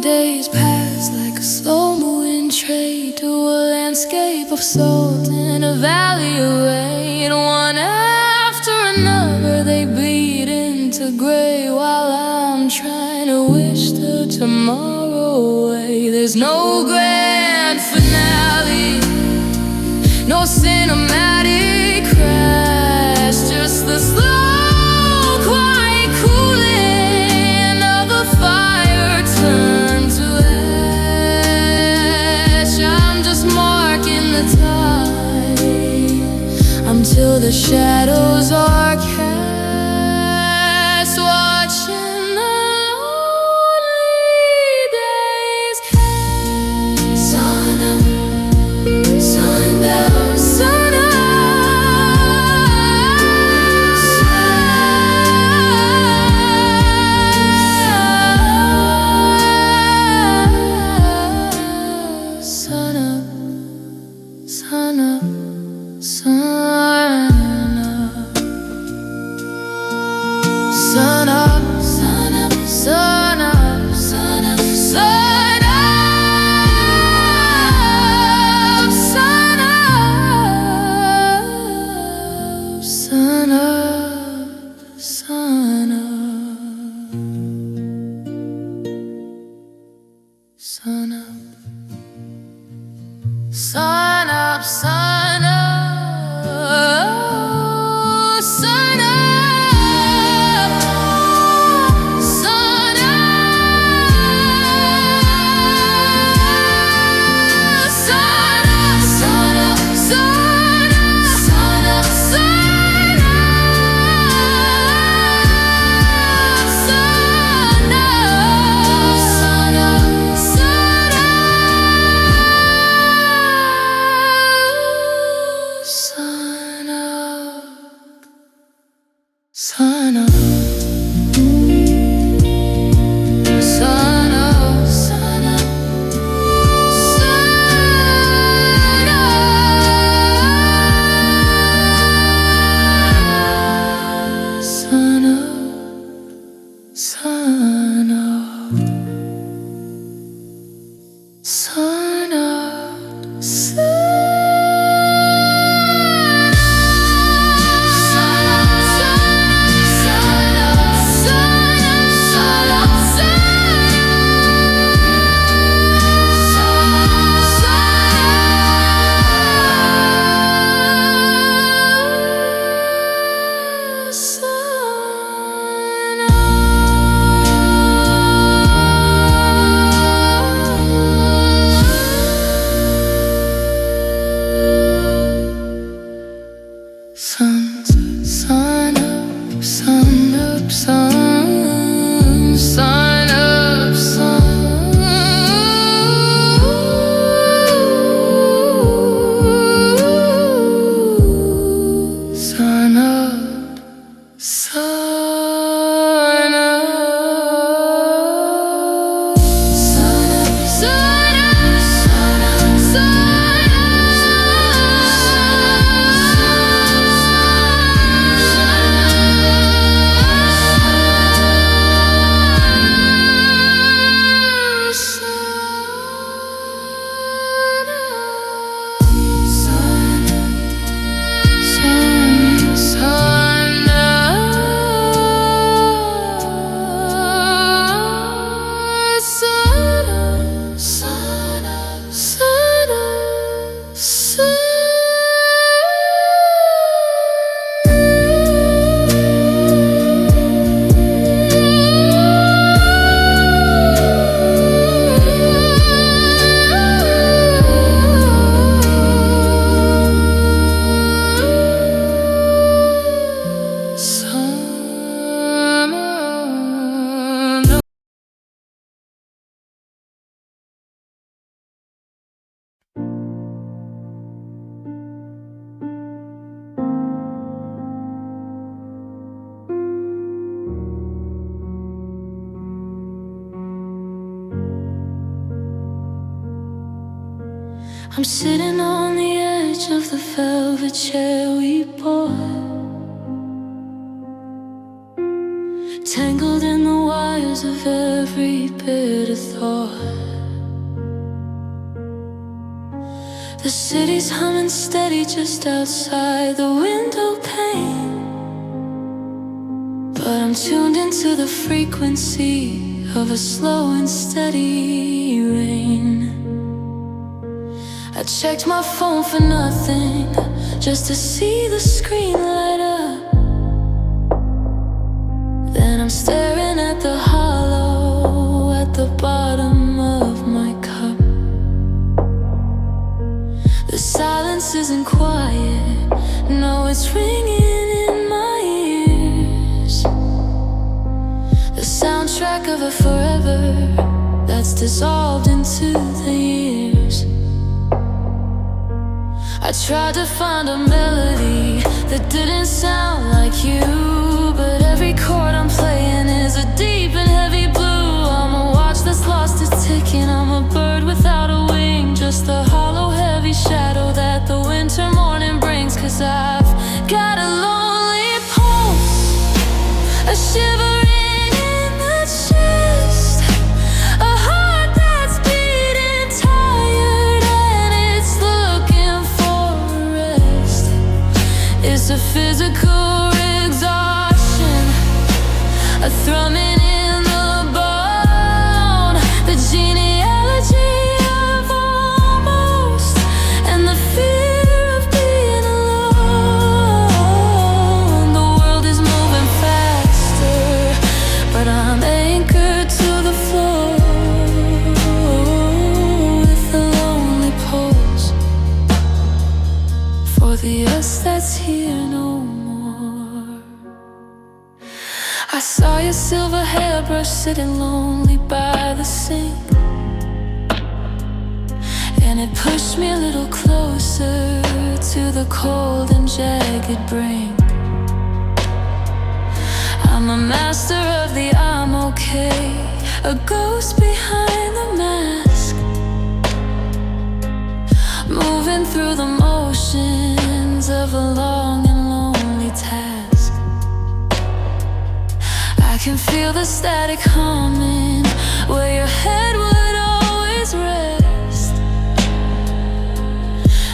Days pass like a slow-moving train to a landscape of salt in a valley of rain. One after another they bleed into gray, while I'm trying to wish the tomorrow away. There's no grand finale, no cinematic crash, just the slow, quiet cooling of a fire turn until the shadows are cast, watching the lonely days cast. Sun up, sun down, sun up, sun up, sun up, sun up. Sun up, sun up, sun up, sun up, sun up, sun up, sun up, sun up, sun up, sun up, sun up. Sun up. I'm sitting on the edge of the velvet chair we bought, tangled in the wires of every bit of thought. The city's humming steady just outside the window pane, but I'm tuned into the frequency of a slow and steady rain. I checked my phone for nothing, just to see the screen light up. Then I'm staring at the hollow at the bottom of my cup. The silence isn't quiet, no, it's ringing in my ears. The soundtrack of a forever that's dissolved into the years. I tried to find a melody that didn't sound like you, but every chord I'm playing is a deep and heavy blue. I'm a watch that's lost its ticking, I'm a bird without a wing, just a hollow heavy shadow that the winter morning brings. 'Cause I've got a lonely pulse, a shivering in the chest, a heart that's beating tired and it's looking for rest. It's a physical exhaustion, a thrumming in the bone, the genealogy of almost, and the fear of being alone. The world is moving faster, but I'm anchored to the floor with a lonely pulse for the us that's here no more. I saw your silver hairbrush sitting lonely by the sink, and it pushed me a little closer to the cold and jagged brink. I'm a master of the I'm okay, a ghost behind the mask, moving through the motions of a long and lonely task. I can feel the static humming where your head would always rest.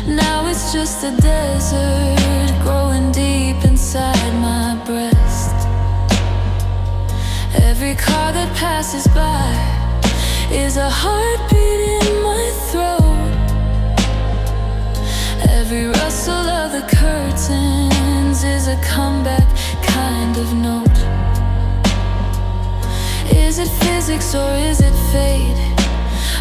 Now it's just a desert growing deep inside my breast. Every car that passes by is a heartbeat in my throat. Every rustle of the curtains is a comeback kind of note. Is it physics or is it fate?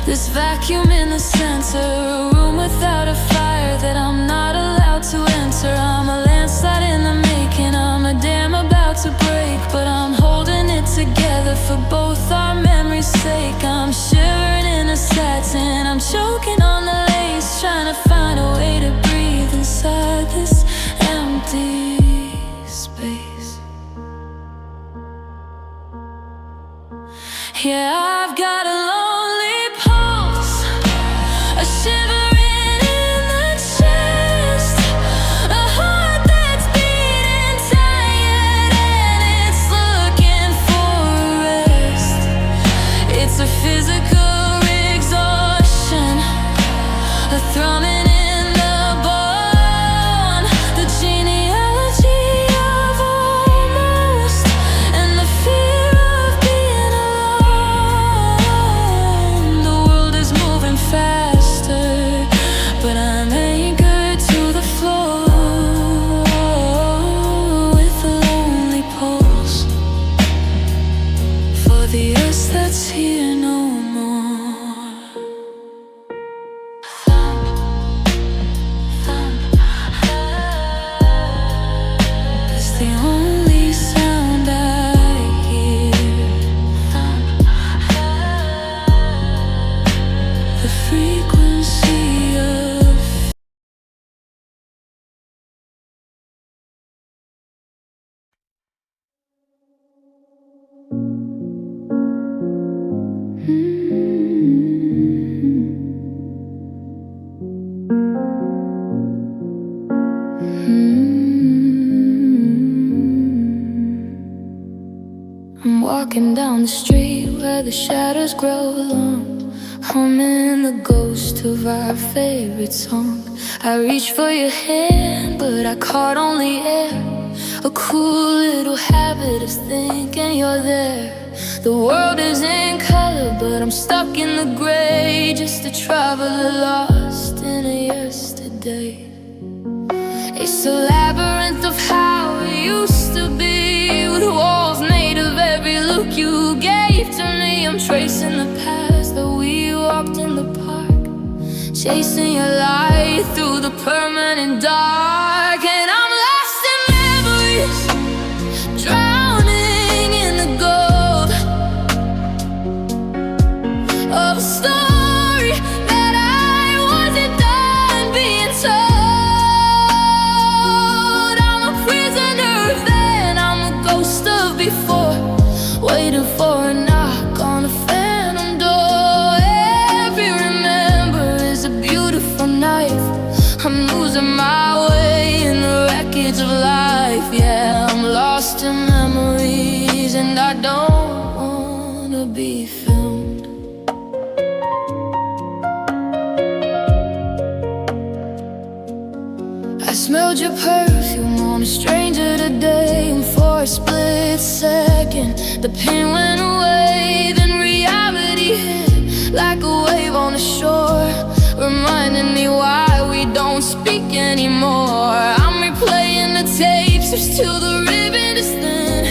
This vacuum in the center, a room without a fire that I'm not allowed to enter. I'm a landslide in the making, I'm a dam about to break, but I'm holding it together for both our memories' sake. I'm shivering in a satin, I'm choking on the lace, trying to find a way to breathe inside this empty space. Yeah, I've got a lonely pulse, a shivering in the chest, a heart that's beating tired and it's looking for rest. It's a physical exhaustion, a thrumming in the bone, the genealogy of almost, and the fear of being alone. The world is moving faster, but I'm anchored to the floor with a lonely pulse for the us that's here no more. walking down the street where the shadows grow long, humming the ghost of our favorite song. I reached for your hand, but I caught only air. A cool little habit of thinking you're there. The world is in color, but I'm stuck in the gray. Just a traveler lost in a yesterday. It's a labyrinth of how it used to be, with walls made of every look you gave to me. I'm tracing the paths that we walked in the park, chasing your light through the permanent dark. And I'm lost in memories, drowning in the gold of a story that I wasn't done being told. I'm a prisoner of then, I'm a ghost of before, waiting for a knock on a phantom door. Every remember is a beautiful knife. I'm losing my way in the wreckage of life. Yeah, I'm lost in memories, and I don't wanna be filmed. I smelled your perfume on a stranger today, and for a split second the pain went away. Then reality hit like a wave on the shore, reminding me why we don't speak anymore. I'm replaying the tapes, there's till the ribbon is thin,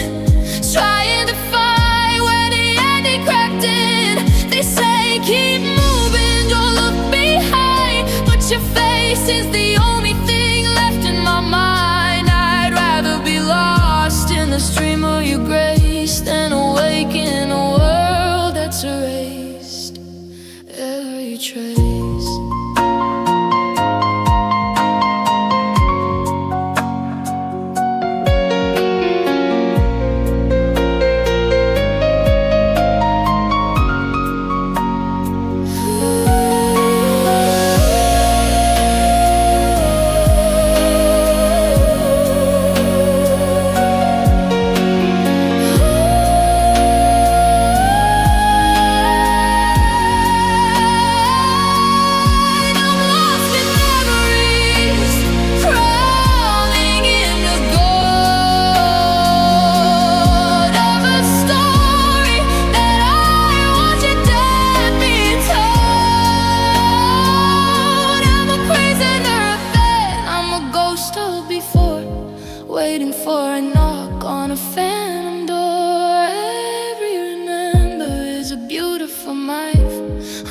trying to find where the ending cracked in. They say keep moving, don't look behind, but your face is the only thing left in my mind. I'd rather be lost in the stream of your grace than awake in a world that's erased every trace. Waiting for a knock on a phantom door. Every remember is a beautiful knife.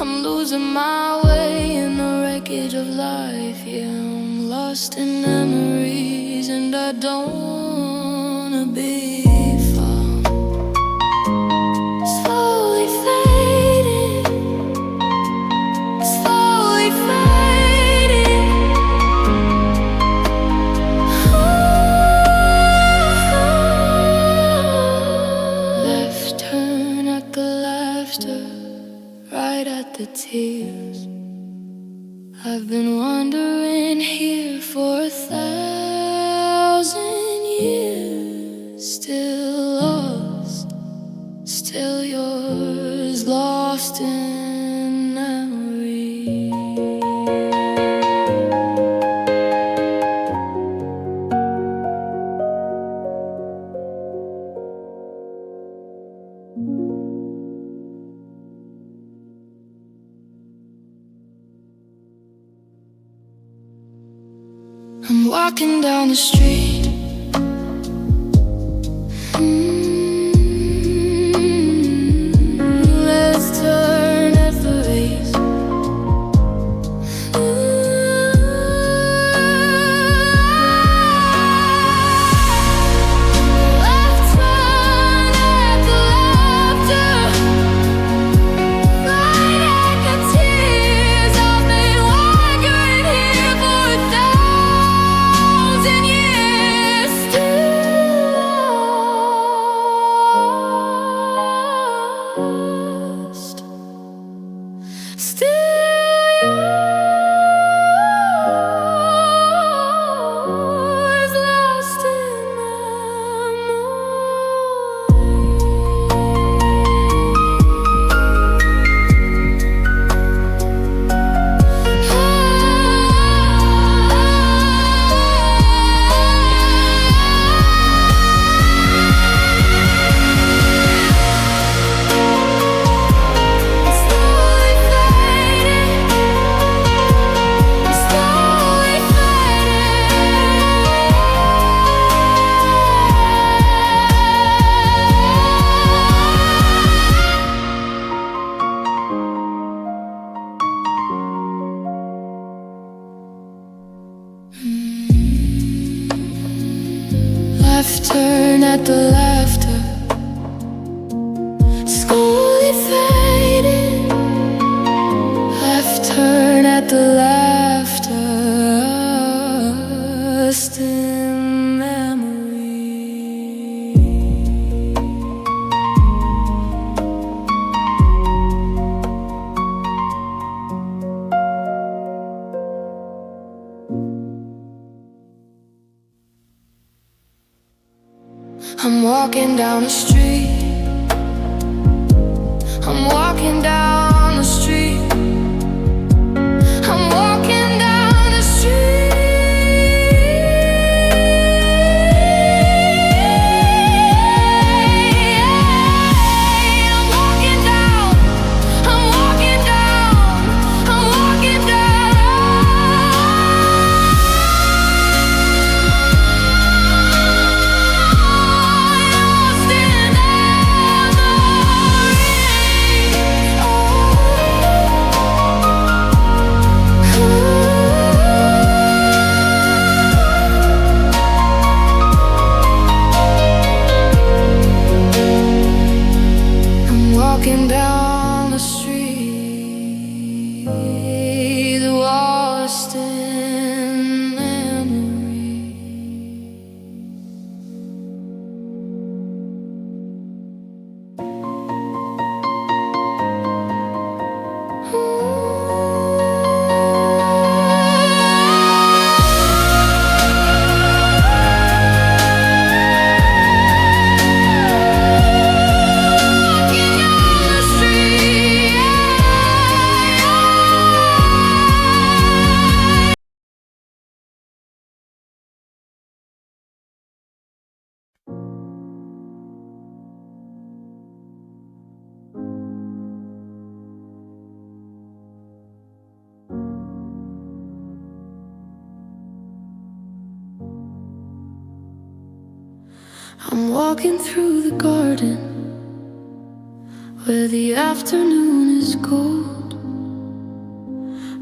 I'm losing my way in the wreckage of life. Yeah, I'm lost in memories, and I don't wanna be found. Slowly fading, slowly fading. Left turn at the laughter, right at the tears. I've been wandering here for 1,000 years, still lost, still yours, lost in memory. I'm walking down the street. Let's turn at the race. Left turn at the laughter, right at the tears. I've been wandering here for 1,000 years, still lost, still yours, lost in memory. walking down the street. I'm walking down the street. I'm walking down the street. I'm walking down. I'm walking down. I'm walking down. Lost in I'm walking down the street, lost in memory. I'm walking through the garden where the afternoon is gold,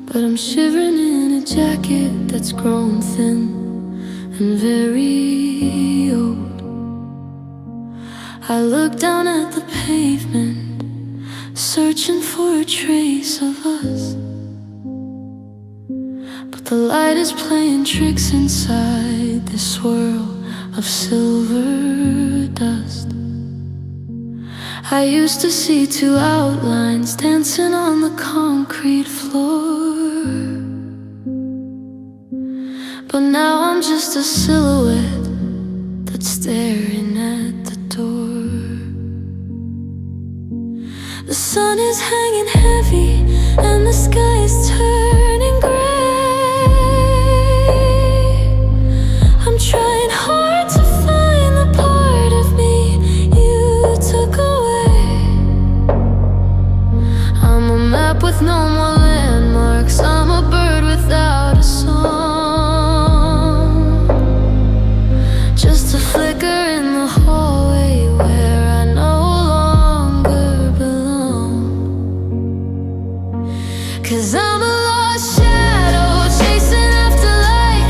but I'm shivering in a jacket that's grown thin and very old. I look down at the pavement, searching for a trace of us, but the light is playing tricks inside this swirl of silver dust. I used to see two outlines dancing on the concrete floor, but now I'm just a silhouette that's staring at the door. The sun is hanging heavy and the sky is turning gray. I'm trying hard to find the part of me you took away. I'm a map with no more landmarks. I'm a bird without a song, just a flicker in the hallway where I no longer belong. 'Cause I'm a lost shadow chasing after light,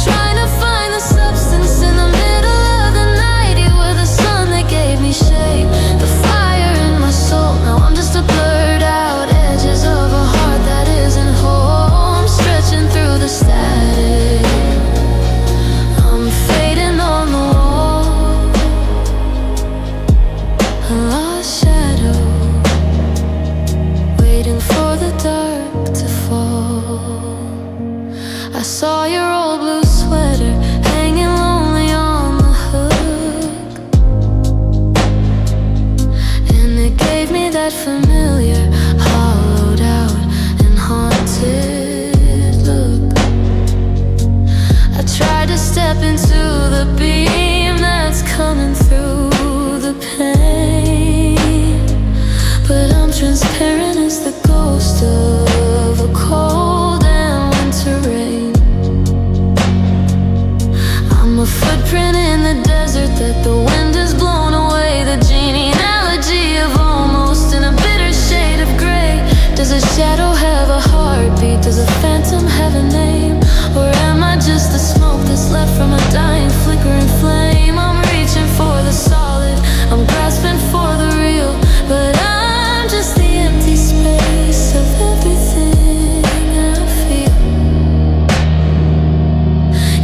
trying to find the substance in the middle of the night. You were the sun that gave me shape, the fire in my soul. Now I'm just a blurred out edges of a heart that isn't home, stretching through the static. I'm fading on the wall, a lost shadow, waiting for the dark to fall. I saw your old blue sweater hanging lonely on the hook, and it gave me that familiar, hollowed out and haunted look. I tried to step into the beam that's coming through the pain, but I'm transparent as the ghost of a cold and winter rain. I'm a footprint in the desert that the wind has blown away, the genealogy of almost in a bitter shade of gray. Does a shadow have a heartbeat? Does a phantom have a name? Or am I just the smoke that's left from a dying, flickering flame? I'm reaching for the solid, I'm grasping for the real, but I'm just the empty space of everything I feel.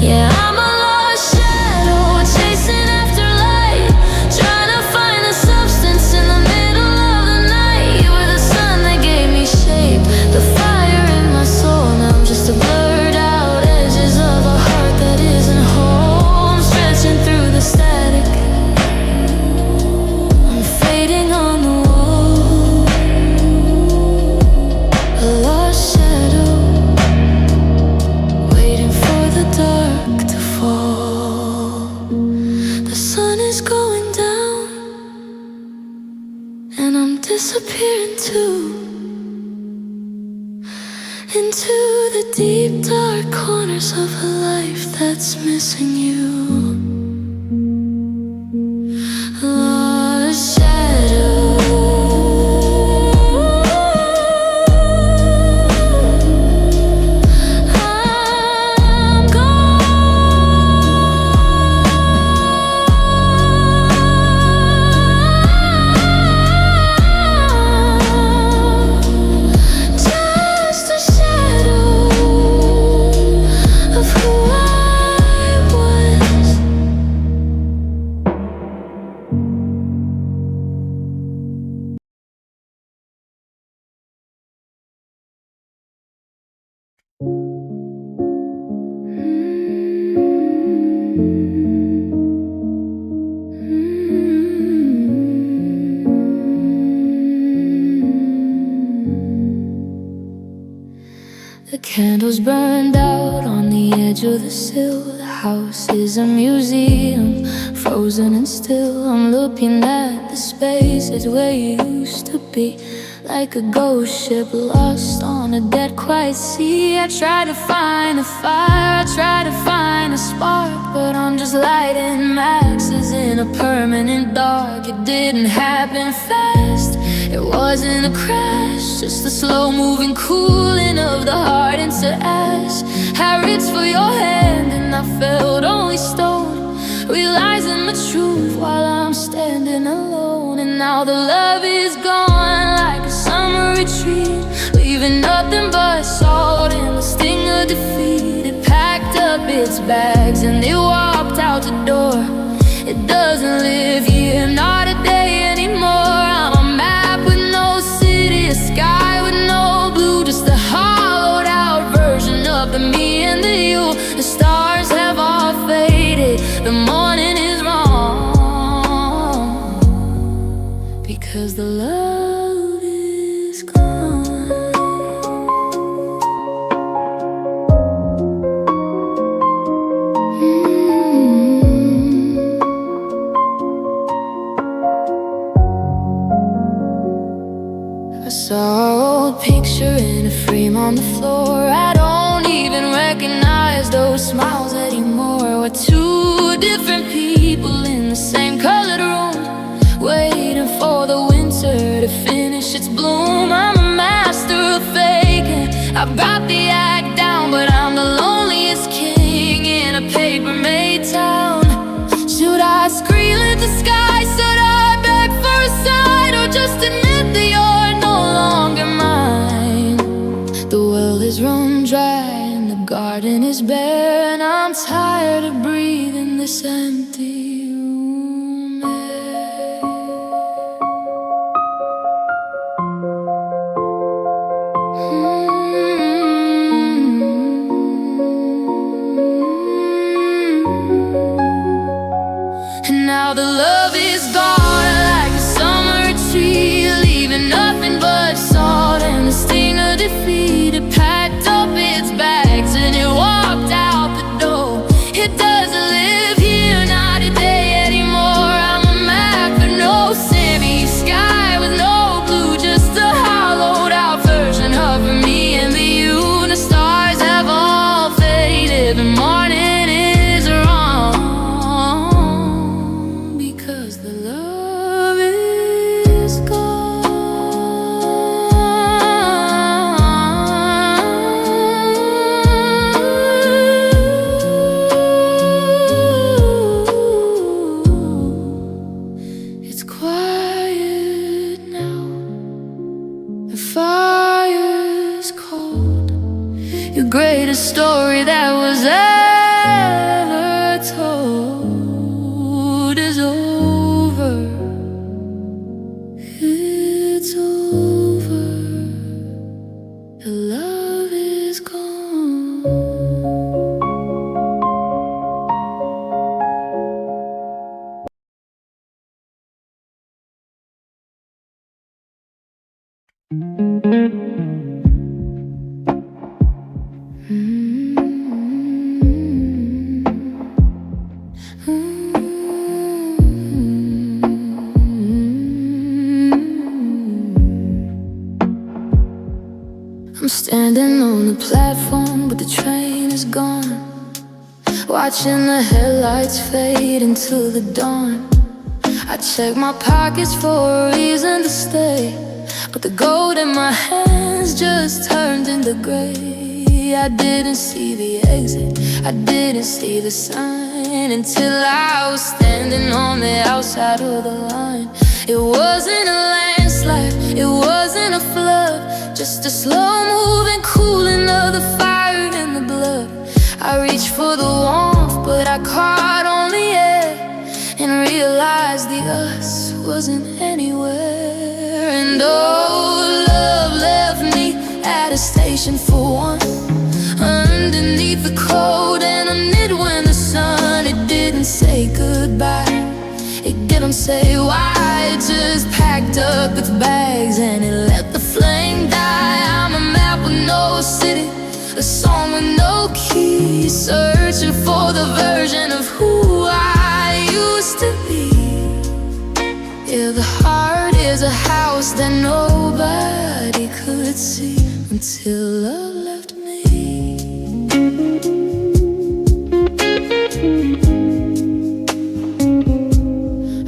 Yeah, I'm a lost shadow chasing after light, trying to find the substance in the middle of the night. You were the sun that gave me shape, the fire in my soul. Now I'm just a blurred out edges of a heart that isn't home, stretching through the static. into the deep dark corners of a life that's missing you. Lost shadow. I'm gone. Just a shadow of who I was. The candles burned out on the edge of the sill. The house is a museum, frozen and still. I'm looking at the spaces where you used to be, like a ghost ship lost on a dead quiet sea. I try to find a fire, I try to find a spark, but I'm just lighting maxes in a permanent dark. It didn't happen fast, it wasn't a crash, just a slow-moving cooling of the heart into ash. I reached for your hand and I felt only stone, realizing the truth while I'm standing alone. And now the love is gone like a summer retreat, leaving nothing but salt and the sting of defeat. It packed up its bags and it walked out the door. It doesn't live here, not a day anymore. I'm a map with no city, a sky with no blue, just a hollowed out version of the me and the you. The stars have all faded, the morning is wrong, because the love is gone. I saw an old picture in a frame on the floor. I don't even recognize those smiles anymore. We're two different people in the same colored room, waiting for the winter to finish its bloom. I'm a master of faking, I've got the act down, but I'm the loneliest king in a paper-made town. Should I scream at the sky? Should I beg for a sign? Or just admit that you're no longer mine? The well is run dry and the garden is bare, and I'm tired of breathing this empty room air. And now the love is gone like a summer tree, leaving nothing but salt and the sting of defeat. It packed up its bags and it walked out the door. It doesn't live here, not a day anymore. I'm a map with no city, sky with no blue, just a hollowed out version of me and the you. The stars have all faded, the morning is wrong, because the love is gone. It's quiet now, the fire's cold. Your greatest story that was ever told is over. It's over. The love is gone. I'm standing on the platform, but the train is gone, watching the headlights fade into the dawn. I check my pockets for a reason to stay, but the gold in my hands just turned into gray. I didn't see the exit, I didn't see the sign, until I was standing on the outside of the line. It wasn't a landslide, it wasn't a flood, just a slow-moving cooling of the fire in the blood. I reached for the warmth, but I caught on the air, and realized the us wasn't anywhere. And oh, love left me at a station for one, underneath the cold and amid when the sun. It didn't say goodbye, it didn't say why. It just packed up its bags and it let the flame die. I'm a map with no city, a song with no key, searching for the version of who I used to be. Yeah, the heart is a house that nobody could see until love left me.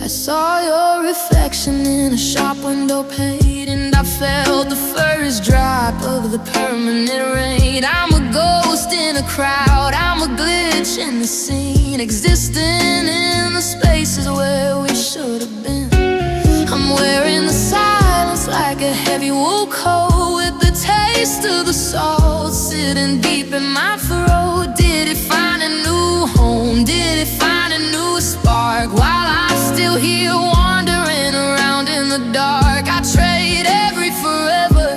I saw your reflection in a shop window pane, and I felt the first drop of the permanent rain. I'm a ghost in a crowd, I'm a glitch in the scene, existing in the spaces where we should have been. I'm wearing the silence like a heavy wool coat, with the taste of the salt sitting deep in my throat. Did it find a new home? Did it find a new spark? While I'm still here wandering around in the dark, I trade every forever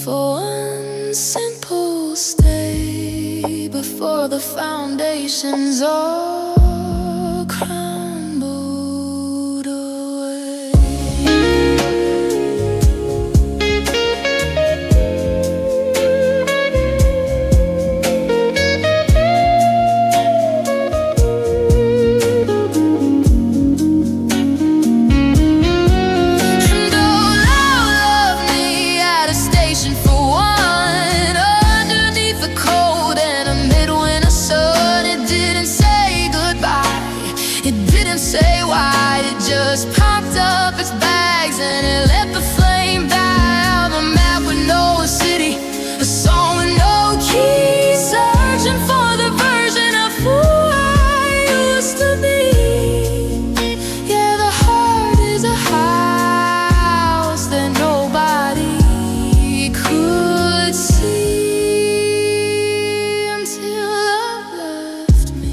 for one simple stay before the foundations all crumbled away. Say why, it just packed up its bags and it let the flame die. I'm a map with no city, a song with no key, searching for the version of who I used to be. Yeah, the heart is a house that nobody could see until love left me.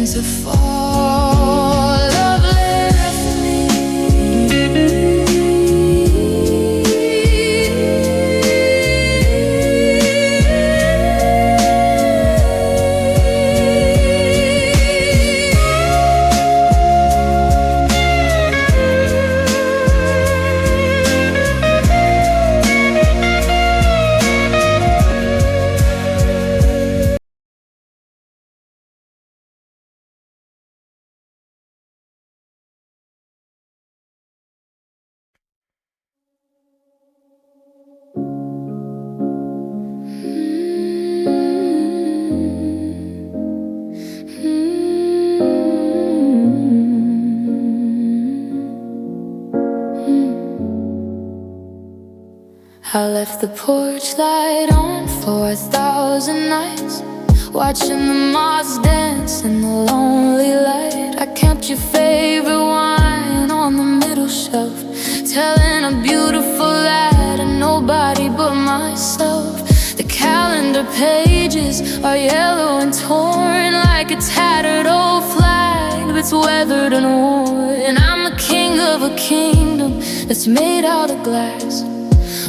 To fall, love left me. I left the porch light on for 1,000 nights, watching the moths dance in the lonely light. I kept your favorite wine on the middle shelf, telling a beautiful lie to nobody but myself. The calendar pages are yellow and torn, like a tattered old flag that's weathered and worn. And I'm the king of a kingdom that's made out of glass,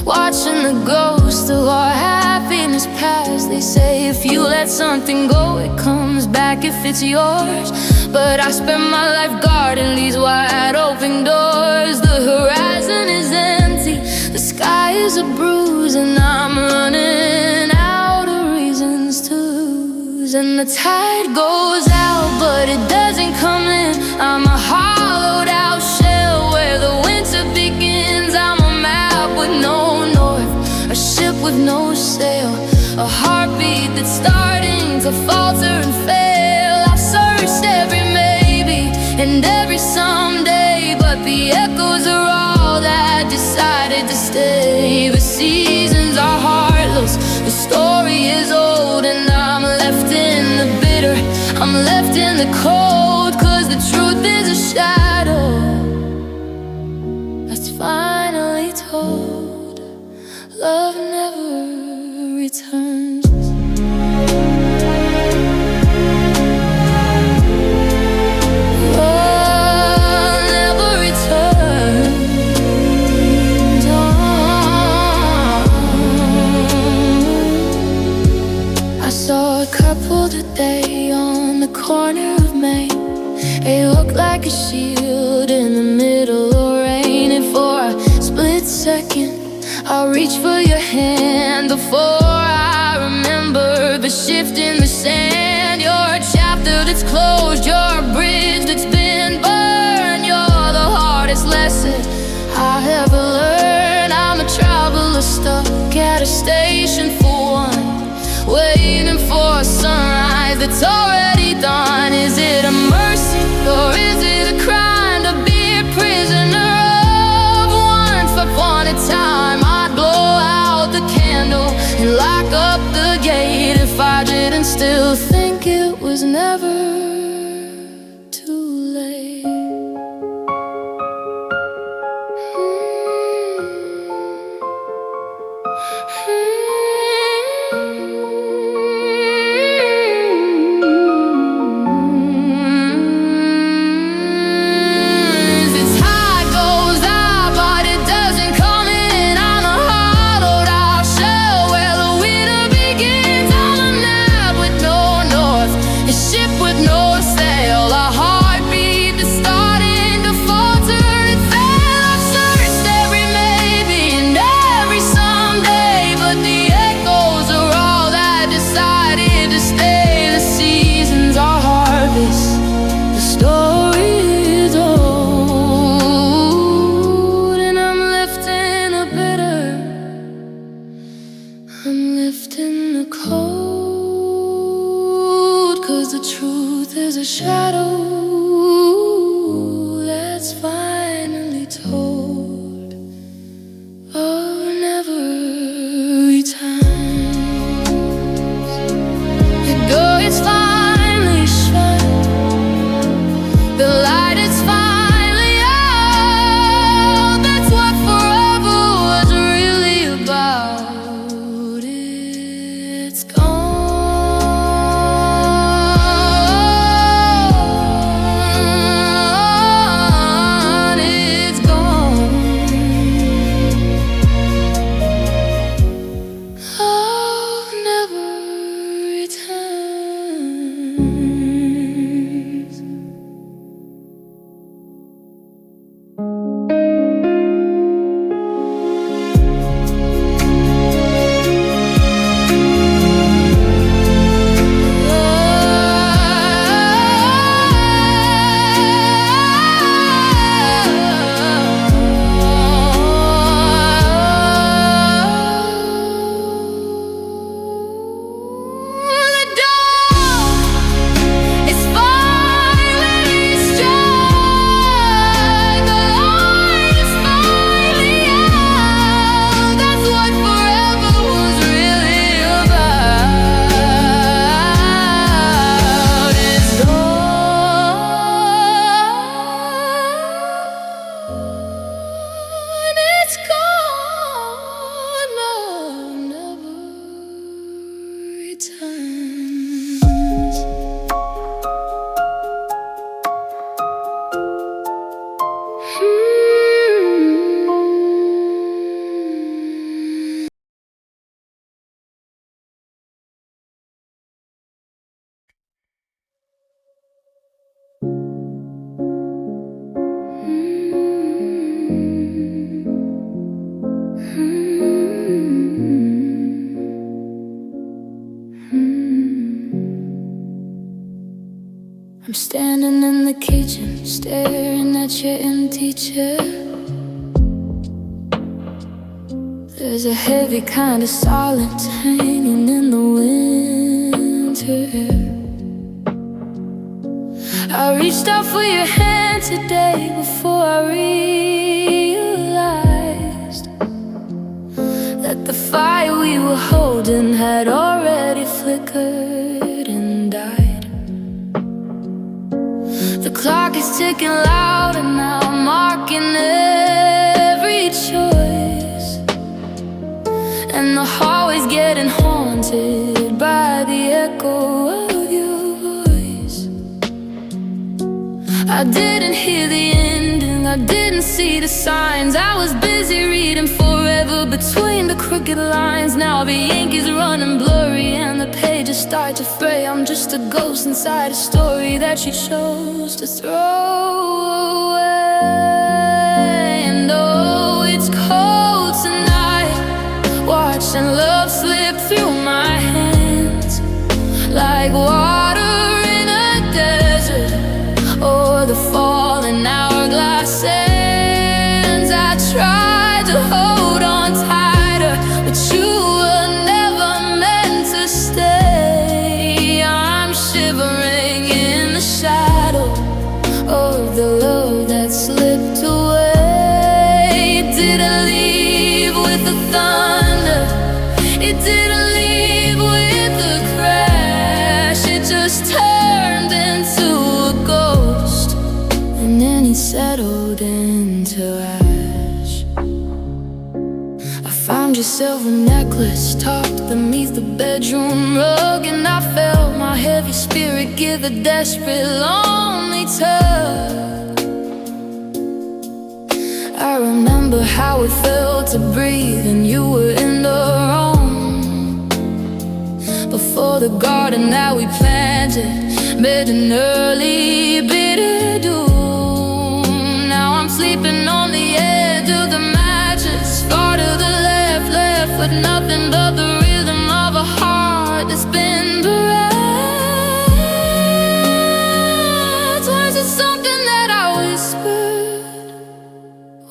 watching the ghost of our happiness pass. They say if you let something go, it comes back if it's yours. But I spend my life guarding these wide open doors. The horizon is empty, the sky is a bruise, and I'm running out of reasons to lose. And the tide goes out, but it doesn't come in. I'm a hollowed out shell where the winter begins. I'm a map with no north, a ship with no sail, a heartbeat that's starting to falter and fail. I've searched every maybe and every someday, but the echoes are all that decided to stay. The seasons are heartless, the story is old, and I'm left in the bitter, I'm left in the cold. 'Cause the truth is a shadow that's finally told. Love never returns. Love never returns. I saw a couple today on the corner of Main. They look like a shield in the middle of rain. And for a split second, I'll reach for your hand before I remember the shift in the sand. You're a chapter that's closed, you're a bridge that's been burned. You're the hardest lesson I ever learned. I'm a traveler stuck at a station for one, waiting for a sunrise that's already done. Is it a mercy or is it a crime to be a prisoner of one? For upon a time I'd blow out the candle and lock up the gate if I didn't still think it was never too late. I'm left in the cold, 'cause the truth is a shadow that's finally told. Oh, never returns. The door is finally shut, the light is finally out. That's what forever was really about. It's gone. I'm standing in the kitchen, staring at your empty chair. There's a heavy kind of silence hanging in the winter air. I reached out for your hand today before I realized that the fire we were holding had already flickered and died. The clock is ticking louder now, marking every choice, and the hallway's getting haunted by the echo of your voice. I didn't hear the ending, I didn't see the signs. I was busy reading forever between the crooked lines. Now the ink is running blurry and the pages start to fray. I'm just a ghost inside a story that you chose to throw away. And oh, it's cold tonight, watching love slip through my hands like water in a desert, or the falling hourglass sands. I tried to hold on tighter, but you were never meant to stay. I'm shivering in the shadow of the love that slipped away. It didn't leave with the thunder, it didn't leave with the crash. It just turned into a ghost, and then it settled into ash. I found your silver necklace tucked beneath the bedroom rug, and I felt my heavy spirit give a desperate, lonely tug. I remember how it felt to breathe and you were in the room before the garden that we planted made an early bitter doom. Now I'm sleeping on the edge of the mattress, far to the left, left with nothing but the rhythm of a heart that's been bereft. Was it something that I whispered?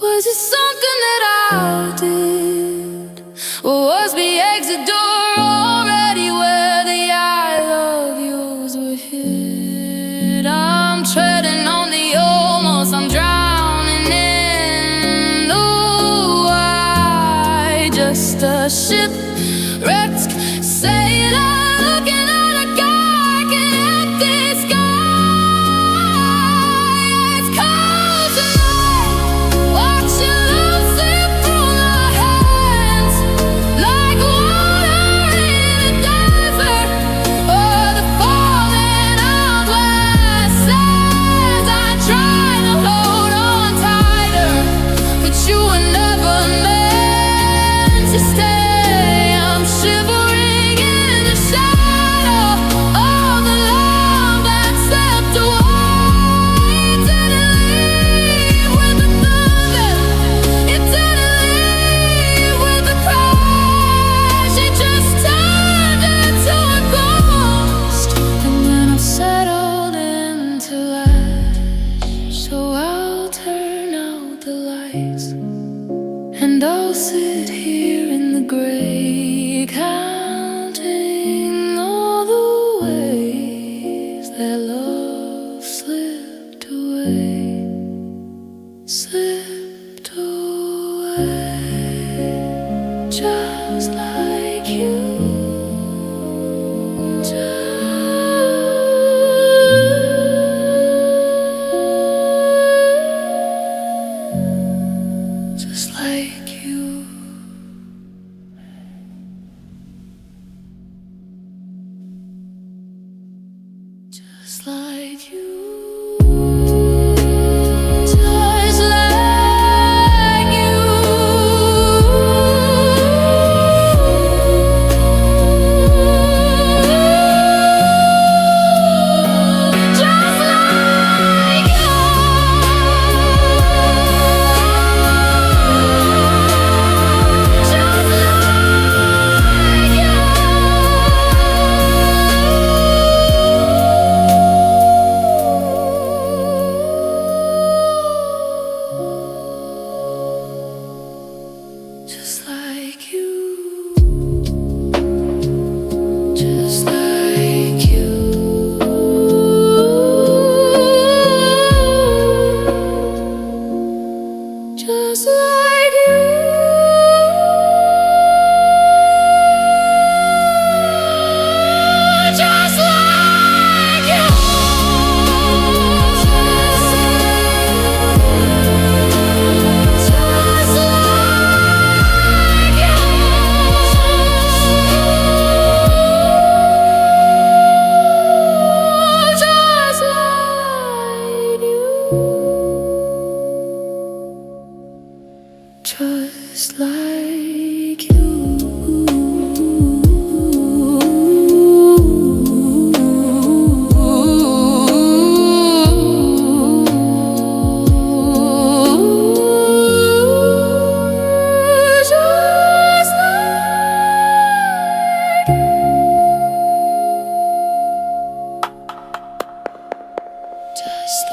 Was it something that I did? Or was the exit door already where the I love yous were hid? I'm treading on the almost, I'm drowning in the wide. Just a shipwrecked sailor looking at a dark and empty sky. It's cold tonight, watching love slip through my hands like water in a desert, or the falling hourglass sands. I try to hold on tighter, but you were never meant to stay. I'm shivering in the shadow of the love that slipped away. It didn't leave with the thunder, it didn't leave with the crash. It just turned into a ghost, and then I settled into ash. So I'll turn out the lights, and I'll sit here in the gray, counting all the ways that love slipped away, slipped away, just like you. Just like you. Just like you. Just like you.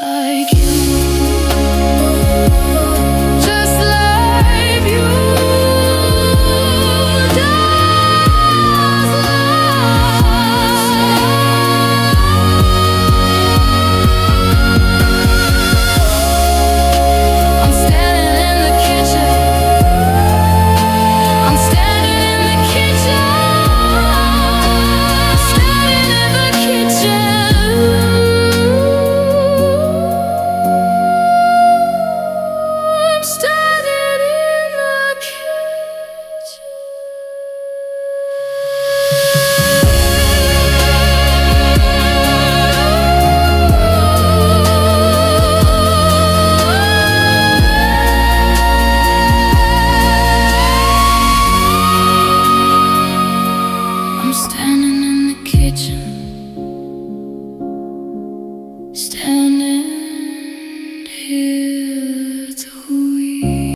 like you.